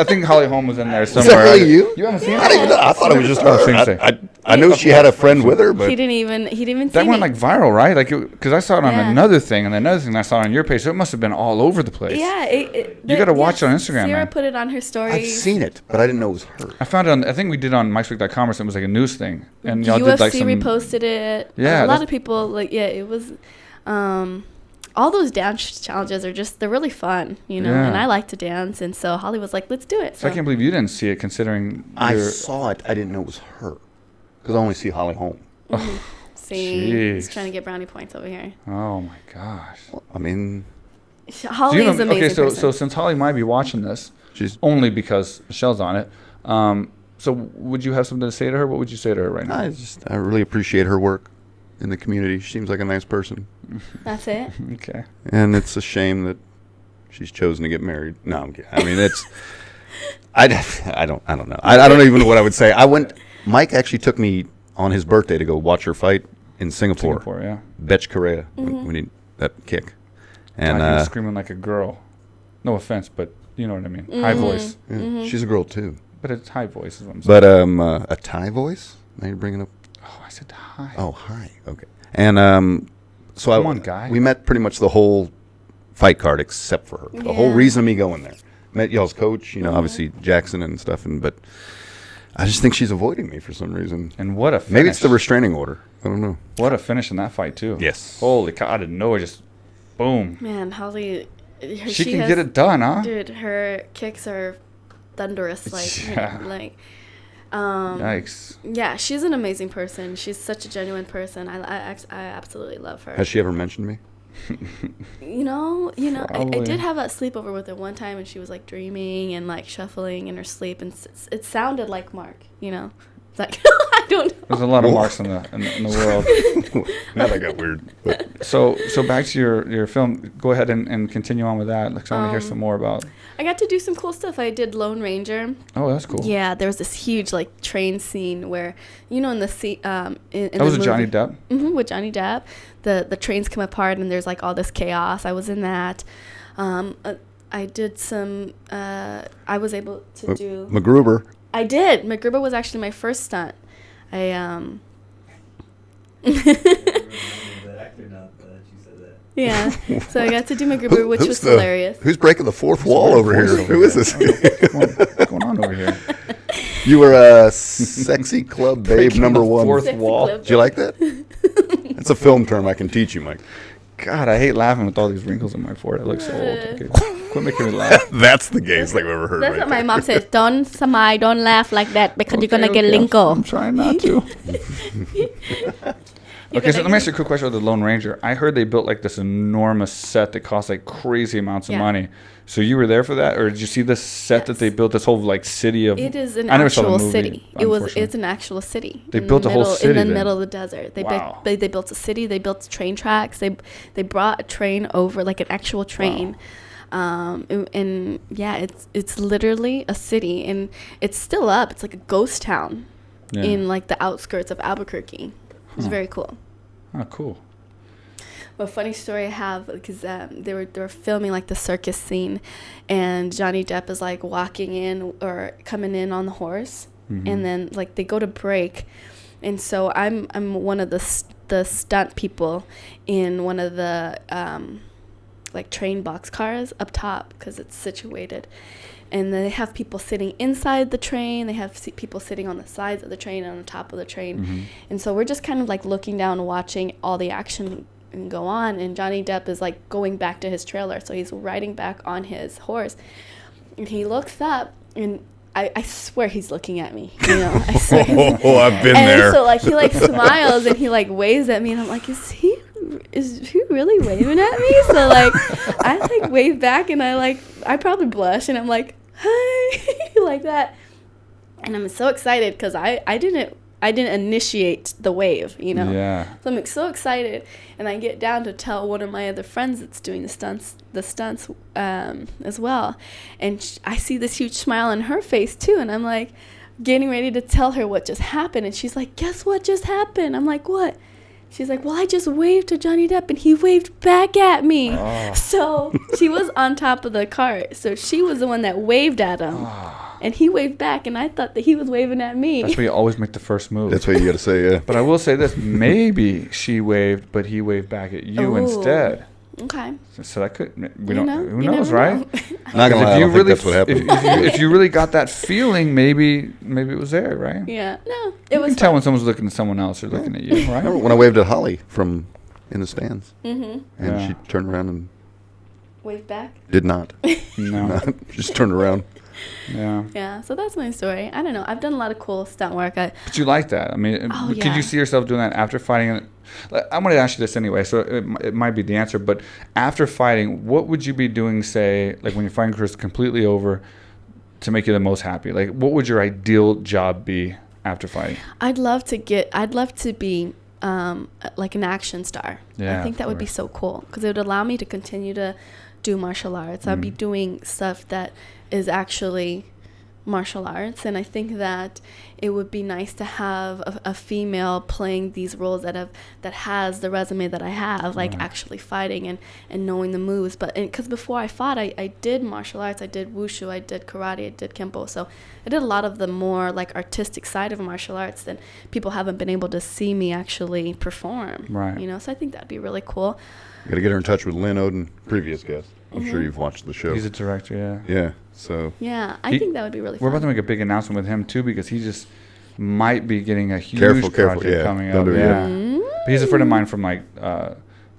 I think Holly Holm was in there Is somewhere. that really you? You haven't seen I it? didn't even know. I thought it was just Oh, same her. thing. I knew she had a friend with her, but He didn't even see That went me. like viral, right? Like, because I saw it on Yeah. another thing, and another thing I saw on your page. So it must have been all over the place. Yeah, You gotta watch it on Instagram, Sierra man. put it on her story. I've seen it, but I didn't know it was her. I found it on. I think we did on MikeSwick.com or something. It was like a news thing, and y'all UFC did like some. reposted it. Yeah, a lot that's- of people like. Yeah, it was. All those dance challenges are they're really fun, Yeah. And I like to dance, and so Holly was like, "Let's do it." So I can't believe you didn't see it, considering I your. saw it. I didn't know it was her because I only see Holly Holm. See, he's Jeez. trying to get brownie points over here. Oh my gosh. I mean, Holly is amazing. okay, so person. since Holly might be watching this, she's. only because Michelle's on it. So would you have something to say to her? What would you say to her right now? I really appreciate her work in the community. She seems like a nice person, That's it. Okay. and it's a shame that she's chosen to get married. No, I'm kidding. I mean, it's. I don't know. I don't even know what I would say. Mike actually took me on his birthday to go watch her fight in Singapore. Singapore, yeah. Betch Correa, when he that kick, and God, he was screaming like a girl. No offense, but you know what I mean. High voice, yeah, she's a girl too. but it's high voice is what I'm saying. But a Thai voice. Now you're bringing up. Oh, I said high. Oh, hi. Okay. And so Come on, guy. we met pretty much the whole fight card except for her. The whole Yeah. reason of me going there. Met y'all's coach, obviously Jackson and stuff, but I just think she's avoiding me for some reason. And what a finish. Maybe it's the restraining order. I don't know. What a finish in that fight too. Yes. Holy cow! I didn't know it. Just boom. Man, Holly. She can get it done, huh? Dude, her kicks are thunderous. Like, Yeah. Yikes. Yeah, she's an amazing person. She's such a genuine person. I absolutely love her. Has she ever mentioned me? I Probably. did have a sleepover with her one time, and she was like dreaming and like shuffling in her sleep, and it sounded like Mark. It's like I don't know. There's a lot of Marcs in the world. Now that got weird. But. So back to your film. Go ahead and continue on with that. Like, I want to hear some more about. I got to do some cool stuff. I did Lone Ranger. Oh, that's cool. Yeah, there was this huge like train scene where, in the that was Johnny Depp. With Johnny Depp, the trains come apart and there's like all this chaos. I was in that. I did some. I was able to do MacGruber. I did. MacGruber was actually my first stunt. Yeah, so I got to do MacGruber, which was hilarious. Who's breaking the fourth wall over here? Who is this? What's going on over here? You were a sexy club babe number one. Fourth wall. Did you like that? That's a film term I can teach you, Mike. God, I hate laughing with all these wrinkles in my forehead. It looks so old. Okay, quit making me laugh. That's the gayest thing I've ever heard. That's right what there. my mom says. Don't smile, don't laugh like that because you're gonna get lingo. I'm trying not to. Okay, so let me ask you a quick question about the Lone Ranger. I heard they built like this enormous set that cost like crazy amounts of money. So you were there for that, or did you see this set that they built? This whole like city of. It is an actual city. It's an actual city. They built a whole city in the middle of the desert. They built a city. They built train tracks. They brought a train over, like an actual train. Wow. And yeah, it's literally a city, and it's still up. It's like a ghost town in like the outskirts of Albuquerque. It's very cool. Oh, cool. Well, funny story I have, because they were filming like the circus scene, and Johnny Depp is like walking in or coming in on the horse, and then like they go to break, and so I'm one of the stunt people in one of the like train box cars up top because it's situated. And then they have people sitting inside the train. They have people sitting on the sides of the train and on the top of the train. And so we're just kind of like looking down and watching all the action go on. And Johnny Depp is like going back to his trailer. So he's riding back on his horse. And he looks up, and I swear he's looking at me. I swear. I've been there. And so like he like smiles and he like waves at me. And I'm like, is he really waving at me? So like I like wave back, and I probably blush, and I'm like, hi, like that. And I'm so excited because I didn't initiate the wave, Yeah. So I'm so excited, and I get down to tell one of my other friends that's doing the stunts as well, and I see this huge smile on her face too, and I'm like getting ready to tell her what just happened, and she's like, guess what just happened? I'm like, what? She's like, well, I just waved to Johnny Depp, and he waved back at me. Oh. So she was on top of the cart. So she was the one that waved at him. Oh. And he waved back, and I thought that he was waving at me. That's why you always make the first move. That's what you got to say, yeah. But I will say this. Maybe she waved, but he waved back at you instead. Okay. So that could, who knows, right? Not gonna lie, I don't think that's what happened. If you really got that feeling, maybe it was there, right? Yeah. No, it was. You can tell when someone's looking at someone else or looking at you, right? I remember when I waved at Holly from in the stands, and Yeah. she turned around and waved back. did not. No, just turned around. Yeah. Yeah. So that's my story. I don't know. I've done a lot of cool stunt work. But you like that? I mean, could you see yourself doing that after fighting? I'm going to ask you this anyway, so it might be the answer. But after fighting, what would you be doing, say, like when your fighting career is completely over, to make you the most happy? Like, what would your ideal job be after fighting? I'd love to be like an action star. Yeah, I think that would be so cool because it would allow me to continue to do martial arts. I'd be doing stuff that is actually martial arts, and I think that it would be nice to have a female playing these roles that has the resume that I have, like actually fighting and knowing the moves. But because before I fought, I did martial arts, I did wushu, I did karate, I did kempo, so I did a lot of the more like artistic side of martial arts that people haven't been able to see me actually perform. Right. So I think that'd be really cool. You got to get her in touch with Lynn Oden, previous guest. I'm sure you've watched the show. He's a director, yeah. Yeah. So. Yeah, I think that would be really fun. We're about to make a big announcement with him too, because he just might be getting a huge project coming up. But he's a friend of mine from like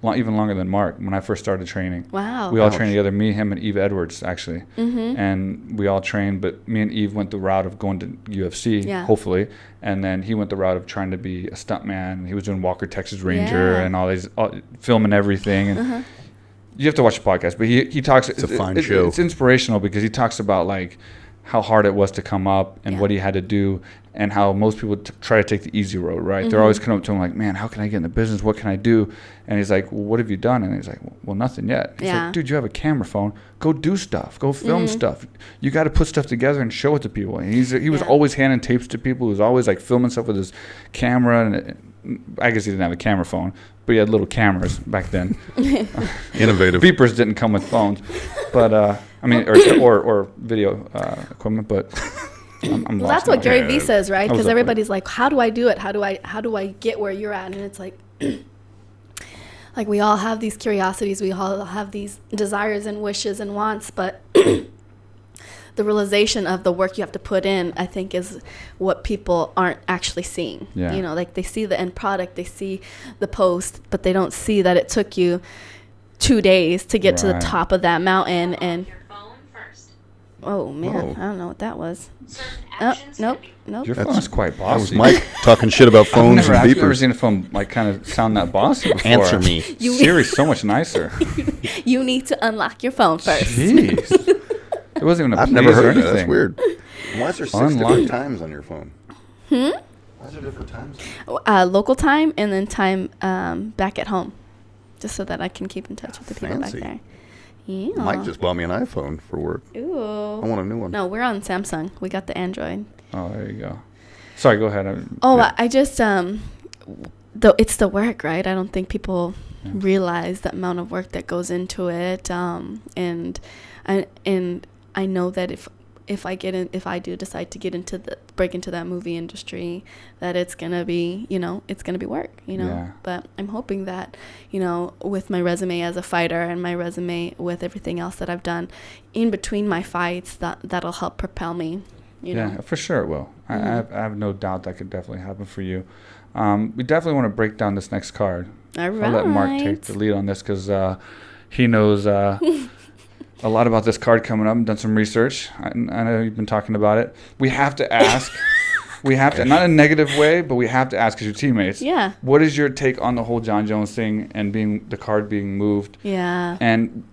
even longer than Marc. When I first started training, wow, we all trained together. Me, him, and Eve Edwards actually, and we all trained. But me and Eve went the route of going to UFC, hopefully, and then he went the route of trying to be a stuntman. He was doing Walker Texas Ranger and all these filming everything and. You have to watch the podcast, but he talks. It's a fine show. It's inspirational because he talks about like how hard it was to come up and what he had to do, and how most people try to take the easy road, right? They're always coming up to him like, man, how can I get in the business? What can I do? And he's like, well, what have you done? And he's like, well, nothing yet. He's like, dude, you have a camera phone. Go do stuff. Go film stuff. You got to put stuff together and show it to people. And he was always handing tapes to people. He was always like filming stuff with his camera. And I guess he didn't have a camera phone, but he had little cameras back then. Innovative. Beepers didn't come with phones, but I mean, or video equipment, but. I'm well, that's what Gary Vee says, right? Because everybody's like, how do I do it? How do I get where you're at? And it's like, like we all have these curiosities, we all have these desires and wishes and wants, but the realization of the work you have to put in, I think, is what people aren't actually seeing. Yeah. You know, like they see the end product, they see the post, but they don't see that it took you 2 days to get to the top of that mountain. And oh man, I don't know what that was. Nope. Your phone's quite bossy. That was Mike talking shit about phones and beepers. I've never seen a phone like kind of sound that bossy before. Answer me. Siri's so much nicer. You need to unlock your phone first. Jeez. It wasn't even a I've never heard or that. anything. That's weird. Why is there 6 different times on your phone? Why is there different times? Local time and then time back at home, just so that I can keep in touch with the people back there. Yeah. Mike just bought me an iPhone for work. Ooh. I want a new one. No, we're on Samsung. We got the Android. Oh, there you go. Sorry, go ahead. I just though it's the work, right? I don't think people realize the amount of work that goes into it. And I know that if I do decide to break into that movie industry, that it's gonna be, it's gonna be work, Yeah. But I'm hoping that, with my resume as a fighter and my resume with everything else that I've done in between my fights, that'll help propel me. Yeah, for sure it will. I have no doubt that could definitely happen for you. We definitely want to break down this next card. All right. I'll let Mark take the lead on this because he knows a lot about this card coming up and done some research. I know you've been talking about it. We have to ask. Not in a negative way, but we have to ask as your teammates. Yeah. What is your take on the whole Jon Jones thing and the card being moved? Yeah. And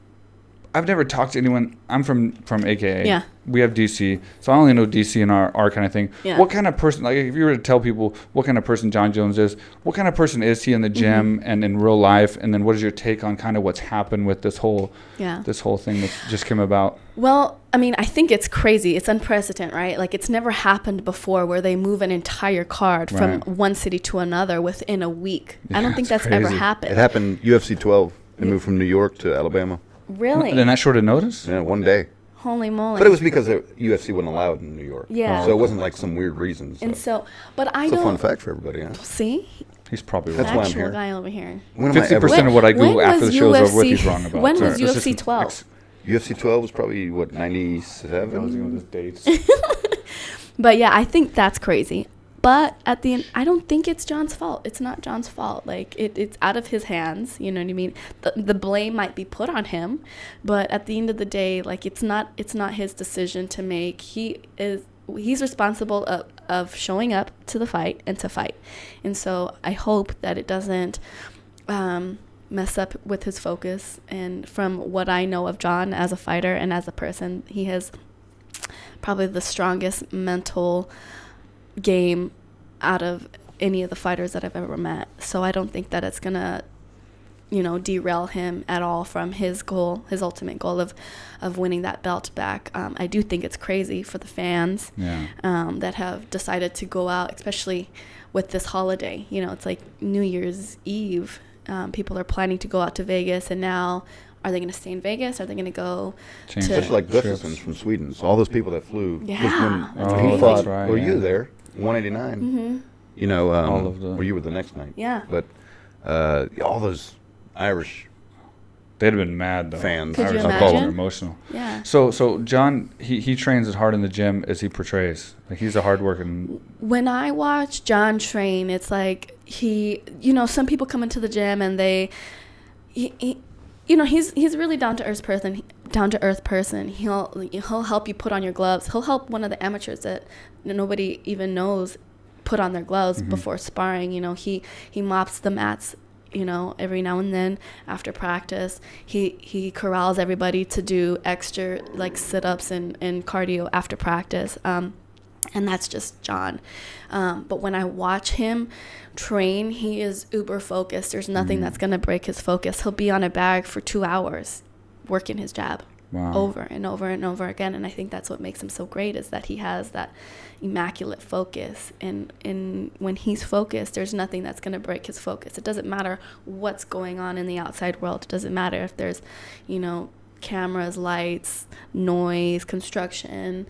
I've never talked to anyone. I'm from AKA. Yeah. We have DC, so I only know DC and our kind of thing. Yeah. What kind of person, like if you were to tell people what kind of person Jon Jones is, what kind of person is he in the gym and in real life? And then what is your take on kind of what's happened with this whole thing that just came about? Well, I mean, I think it's crazy. It's unprecedented, right? Like it's never happened before where they move an entire card from one city to another within a week. Yeah, I don't think that's crazy. ever happened. It happened UFC 12. They moved from New York to Alabama. Really? In that short of notice? Yeah, one day. Holy moly. But it was because the UFC wasn't allowed in New York. Yeah. So it wasn't like some weird reason. And so, but I it's don't. a fun fact for everybody, yeah. See? He's probably That's wrong. why I'm Actual here. guy over here. 50% of what I Google after the show's over with, he's wrong about. When was UFC 12? UFC 12 was probably, 97? I was going with dates. But yeah, I think that's crazy. But at the end, I don't think it's Jon's fault. It's not Jon's fault. Like it's out of his hands. You know what I mean? The blame might be put on him, but at the end of the day, like it's not his decision to make. He's responsible of showing up to the fight and to fight. And so I hope that it doesn't mess up with his focus. And from what I know of Jon as a fighter and as a person, he has probably the strongest mental game out of any of the fighters that I've ever met. So I don't think that it's gonna derail him at all from his ultimate goal of winning that belt back. I do think it's crazy for the fans that have decided to go out, especially with this holiday. It's like New Year's Eve. People are planning to go out to Vegas, and now are they going to stay in Vegas? Are they going to go Just like Gustafsson's from Sweden. So all those people that flew. Yeah. He fought. That's right, were you there? 189. All of the. Were you with the next night? Yeah. But all those Irish They'd have been mad though. fans. Could you I call them imagine? emotional. Yeah. So Jon, he trains as hard in the gym as he portrays. Like he's a hardworking. When I watch Jon train, it's like some people come into the gym and he's really down to earth person. He'll help you put on your gloves. He'll help one of the amateurs that nobody even knows put on their gloves before sparring. He mops the mats every now and then after practice, he corrals everybody to do extra like sit-ups and cardio after practice. And that's just Jon. But when I watch him train, he is uber focused. There's nothing that's going to break his focus. He'll be on a bag for 2 hours working his jab. Wow. Over and over and over again. And I think that's what makes him so great, is that he has that immaculate focus. And when he's focused, there's nothing that's going to break his focus. It doesn't matter what's going on in the outside world. It doesn't matter if there's, cameras, lights, noise, construction.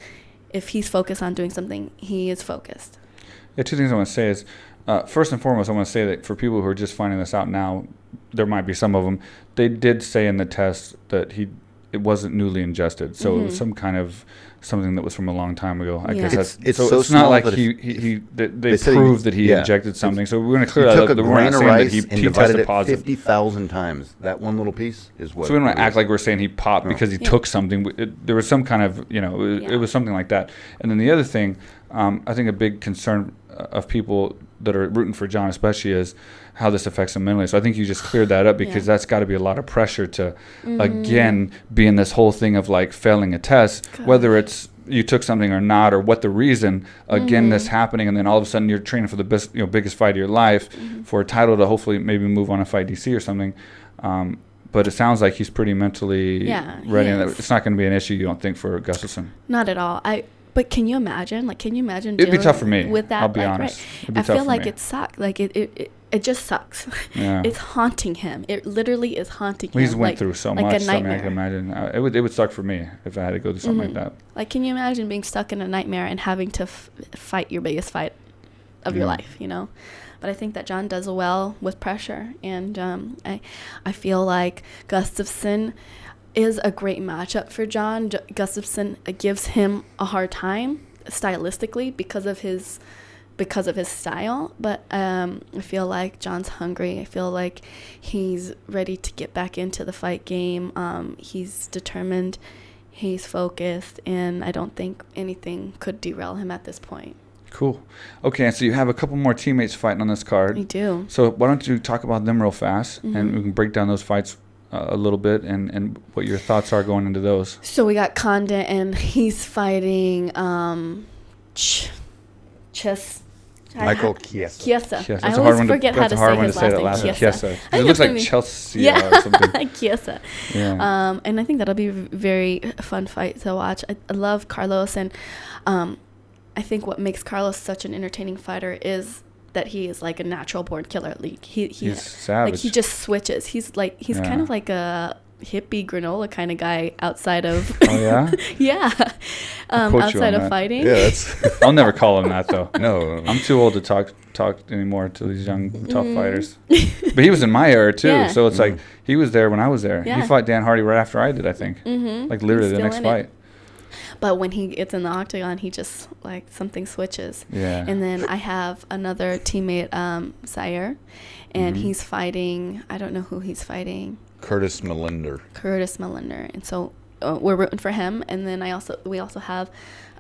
If he's focused on doing something, he is focused. Yeah, two things I want to say is, first and foremost, I want to say that for people who are just finding this out now, there might be some of them, they did say in the test that it wasn't newly ingested, so it was some kind of something that was from a long time ago. I guess that's it's so so it's not like that they proved that he injected something. So we're going to clear that up. Took a grain of rice and he divided tested it 50,000 times. That one little piece is what. So we don't want to act like we're saying he popped because he took something. There was some kind of it was something like that. And then the other thing, I think a big concern of people that are rooting for Jon especially is how this affects him mentally. So I think you just cleared that up, because that's got to be a lot of pressure to again be in this whole thing of like failing a test, whether it's you took something or not, or what the reason, again, this happening, and then all of a sudden you're training for the best, biggest fight of your life for a title to hopefully maybe move on to fight DC or something. But it sounds like he's pretty mentally ready, and it's not going to be an issue, you don't think, for Gustafsson? Not at all. But can you imagine? It'd be tough for me. With that, I'll be honest. Right. I feel like it sucks. Like it just sucks. Yeah. It's haunting him. It literally is haunting him. He's went through so much. A nightmare. I can imagine. It would suck for me if I had to go through something like that. Like, can you imagine being stuck in a nightmare and having to fight your biggest fight of your life? But I think that Jon does well with pressure, and I feel like Gustafsson is a great matchup for Jon. Gustafsson gives him a hard time stylistically because of his style, but I feel like Jon's hungry. I feel like he's ready to get back into the fight game. He's determined, he's focused, and I don't think anything could derail him at this point. Cool. Okay, so you have a couple more teammates fighting on this card. We do. So why don't you talk about them real fast, and we can break down those fights a little bit, and what your thoughts are going into those. So we got Condit, and he's fighting Michael Chiesa. I always forget how to say his last name. Chiesa. It looks like Chelsea or something. Chiesa. Yeah. And I think that'll be a very fun fight to watch. I love Carlos, and I think what makes Carlos such an entertaining fighter is that he is like a natural born killer. Like he's savage. Like he just switches. He's kind of like a hippie granola kind of guy outside of outside of fighting. Yeah, I'll never call him that though. No. I'm too old to talk anymore to these young tough fighters. But he was in my era too, so it's like he was there when I was there. He fought Dan Hardy right after I did, I think. Like literally the next fight. But when he gets in the octagon, he just like something switches. Yeah. And then I have another teammate, Sayer, and he's fighting. I don't know who he's fighting. Curtis Melinder. And so we're rooting for him. And then we also have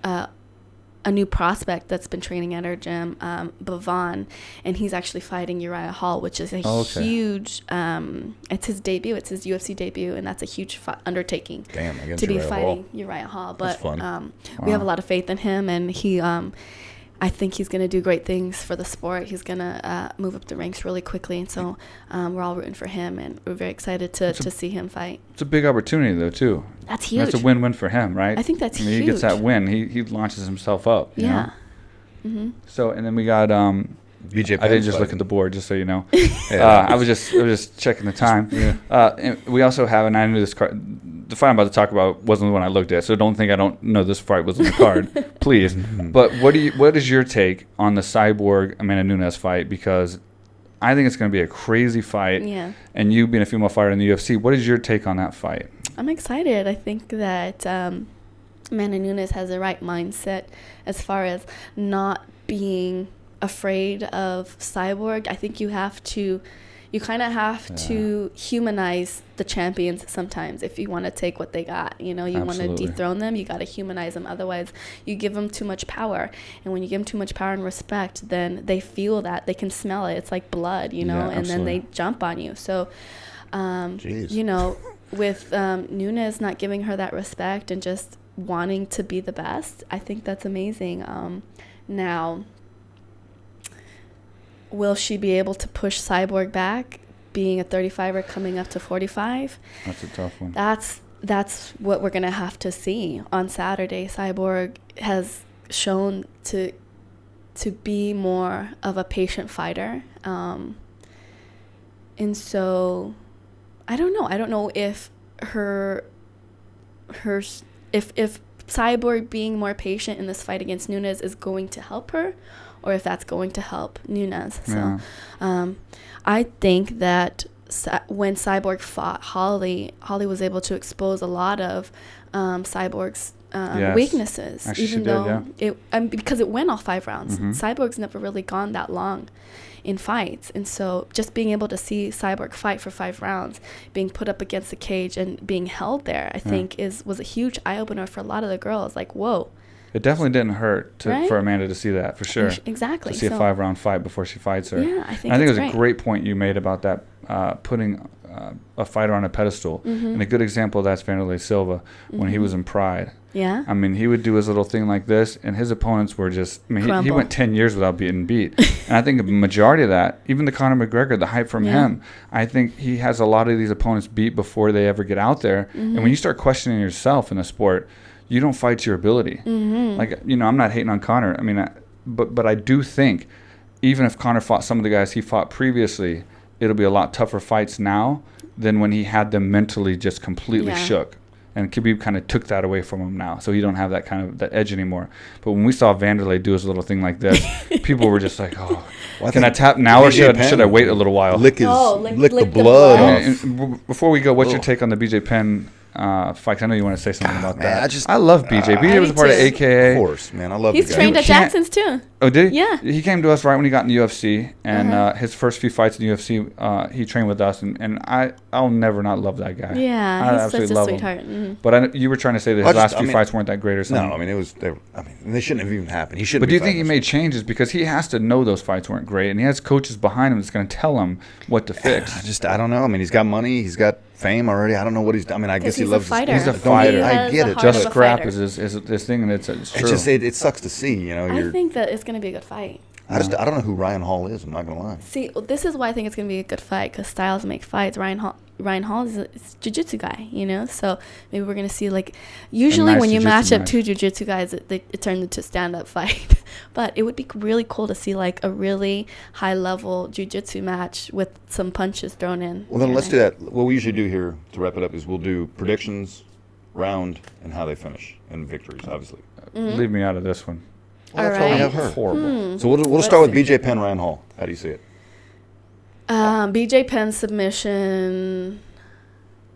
a new prospect that's been training at our gym, Bhavan, and he's actually fighting Uriah Hall, which is a huge. It's his debut. It's his UFC debut, and that's a huge undertaking. Damn, against to be Uriah fighting Hall. Uriah Hall. But we have a lot of faith in him, and he. I think he's going to do great things for the sport. He's going to move up the ranks really quickly, and so we're all rooting for him, and we're very excited to see him fight. It's a big opportunity, though, too. That's huge. That's a win-win for him, right? I think that's huge. He gets that win. He launches himself up. You know? So, and then we got BJ. I didn't just look at the board, just so you know. I was just checking the time. And we also have, and I knew this card. The fight I'm about to talk about wasn't the one I looked at, so don't think I don't know this fight was on the card, please. But what is your take on the Cyborg Amanda Nunez fight? Because I think it's going to be a crazy fight. Yeah. And you being a female fighter in the UFC, what is your take on that fight? I'm excited. I think that Amanda Nunez has the right mindset as far as not being afraid of Cyborg. I think you have to you kind of have to humanize the champions sometimes if you want to take what they got. You know, you want to dethrone them, you got to humanize them. Otherwise, you give them too much power. And when you give them too much power and respect, then they feel that. They can smell it. It's like blood, you know, and then they jump on you. So, you know, with Nunez not giving her that respect and just wanting to be the best, I think that's amazing. Now, will she be able to push Cyborg back, being a 35er coming up to 45? That's a tough one. That's what we're going to have to see on Saturday. Cyborg has shown to be more of a patient fighter. And so I don't know. I don't know if if Cyborg being more patient in this fight against Nunez is going to help her, or if that's going to help Nunez. So I think that when Cyborg fought Holly was able to expose a lot of Cyborg's weaknesses. Actually, even though because it went all 5 rounds. Cyborg's never really gone that long in fights, and so just being able to see Cyborg fight for 5 rounds, being put up against the cage and being held there, I think was a huge eye opener for a lot of the girls. Like, whoa. It definitely didn't hurt for Amanda to see that, for sure. Exactly. To see a 5-round fight before she fights her. Yeah, I think it was a great point you made about that, putting a fighter on a pedestal. And a good example of that's Vanderlei Silva when he was in Pride. Yeah. I mean, he would do his little thing like this, and his opponents were just, I mean, he went 10 years without being beat. And I think a majority of that, even the Conor McGregor, the hype from him, I think he has a lot of these opponents beat before they ever get out there. And when you start questioning yourself in the sport, you don't fight to your ability. Like, you know, I'm not hating on Conor. I mean, but I do think even if Conor fought some of the guys he fought previously, it'll be a lot tougher fights now than when he had them mentally just completely shook. And Khabib kind of took that away from him now, so he don't have that kind of that edge anymore. But when we saw Vanderlei do his little thing like this, people were just like, "Oh, can I tap now, or should I wait a little while?" Lick the blood off. And before we go, what's your take on the BJ Penn fight? I know you want to say something about that. I love BJ. BJ was a part of AKA. Of course, man. I love He's trained at Jackson's too. Oh, did he? Yeah. He came to us right when he got in the UFC, and his first few fights in the UFC, he trained with us, and I'll never not love that guy. Yeah, he's such a sweetheart. But you were trying to say that his last few fights weren't that great or something. No, I mean, they shouldn't have even happened. He shouldn't. But do you think he made changes because he has to know those fights weren't great, and he has coaches behind him that's going to tell him what to fix? I don't know. I mean, he's got money, he's got fame already. I don't know what he's done. I mean, I guess he loves. He's a fighter. I get it. Just scrap is his thing, and it's true. It sucks to see. You know, I think that it's going to be a good fight. I don't know who Ryan Hall is. I'm not gonna lie. See, this is why I think it's gonna be a good fight, because styles make fights. Ryan Hall is a jiu-jitsu guy, you know. So maybe we're gonna see, like, usually when you match up two jiu-jitsu guys, it turns into a stand-up fight. But it would be really cool to see like a really high-level jiu-jitsu match with some punches thrown in. Well, then let's do that. What we usually do here to wrap it up is we'll do predictions, round, and how they finish, and victories, obviously. Leave me out of this one. Well, that's why we have her. Horrible. So we'll start with BJ Penn, Ryan Hall. How do you see it? BJ Penn submission,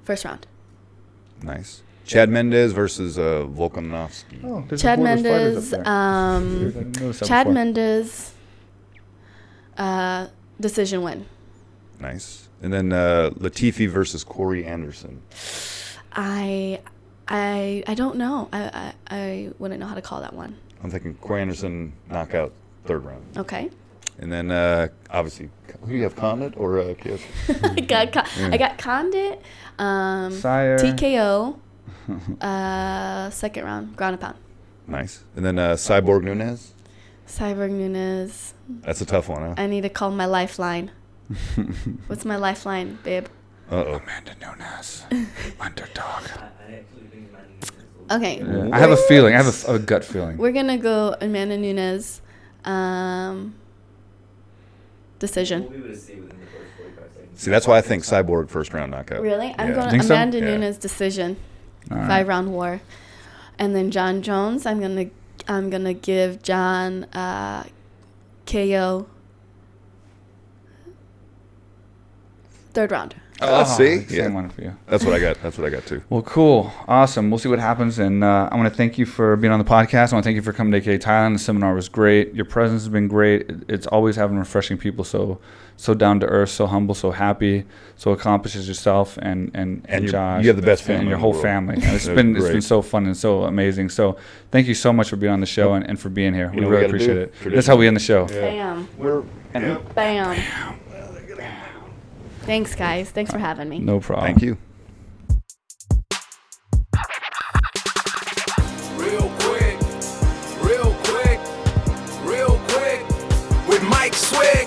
first round. Nice. Chad Mendes versus Volkanovski. Oh, Chad Mendes. Chad Mendes. Decision win. Nice. And then Latifi versus Corey Anderson. I don't know. I wouldn't know how to call that one. I'm thinking Corey Anderson knockout, 3rd round. Okay. And then obviously, who do you have, Condit or Kiyoshi? I got Condit, Sire. TKO, 2nd round, ground and pound. Nice. And then Cyborg Nunez. Cyborg Nunez. That's a tough one, huh? I need to call my lifeline. What's my lifeline, babe? Uh-oh. Amanda Nunez, underdog. Okay. Yeah. I have a feeling. I have a gut feeling. We're going to go Amanda Nunez. Decision. See, that's why I think Cyborg 1st round knockout. Really? I'm Yeah. going Amanda so? Nunez decision. All right. 5-round war. And then Jon Jones, I'm gonna give Jon KO 3rd round. See, same one for you. That's what I got. That's what I got too. Well, cool, awesome. We'll see what happens, and I want to thank you for being on the podcast. I want to thank you for coming to AKA Thailand. The seminar was great. Your presence has been great. It's always having refreshing people, so down to earth, so humble, so happy, so accomplished as yourself and Josh. You have the best family and your in the whole world. family. And it's been so fun and so amazing. So thank you so much for being on the show and for being here. We really appreciate it. That's how we end the show. Bam. Bam. Bam. Thanks, guys. Thanks for having me. No problem. Thank you. Real quick, with Mike Swick.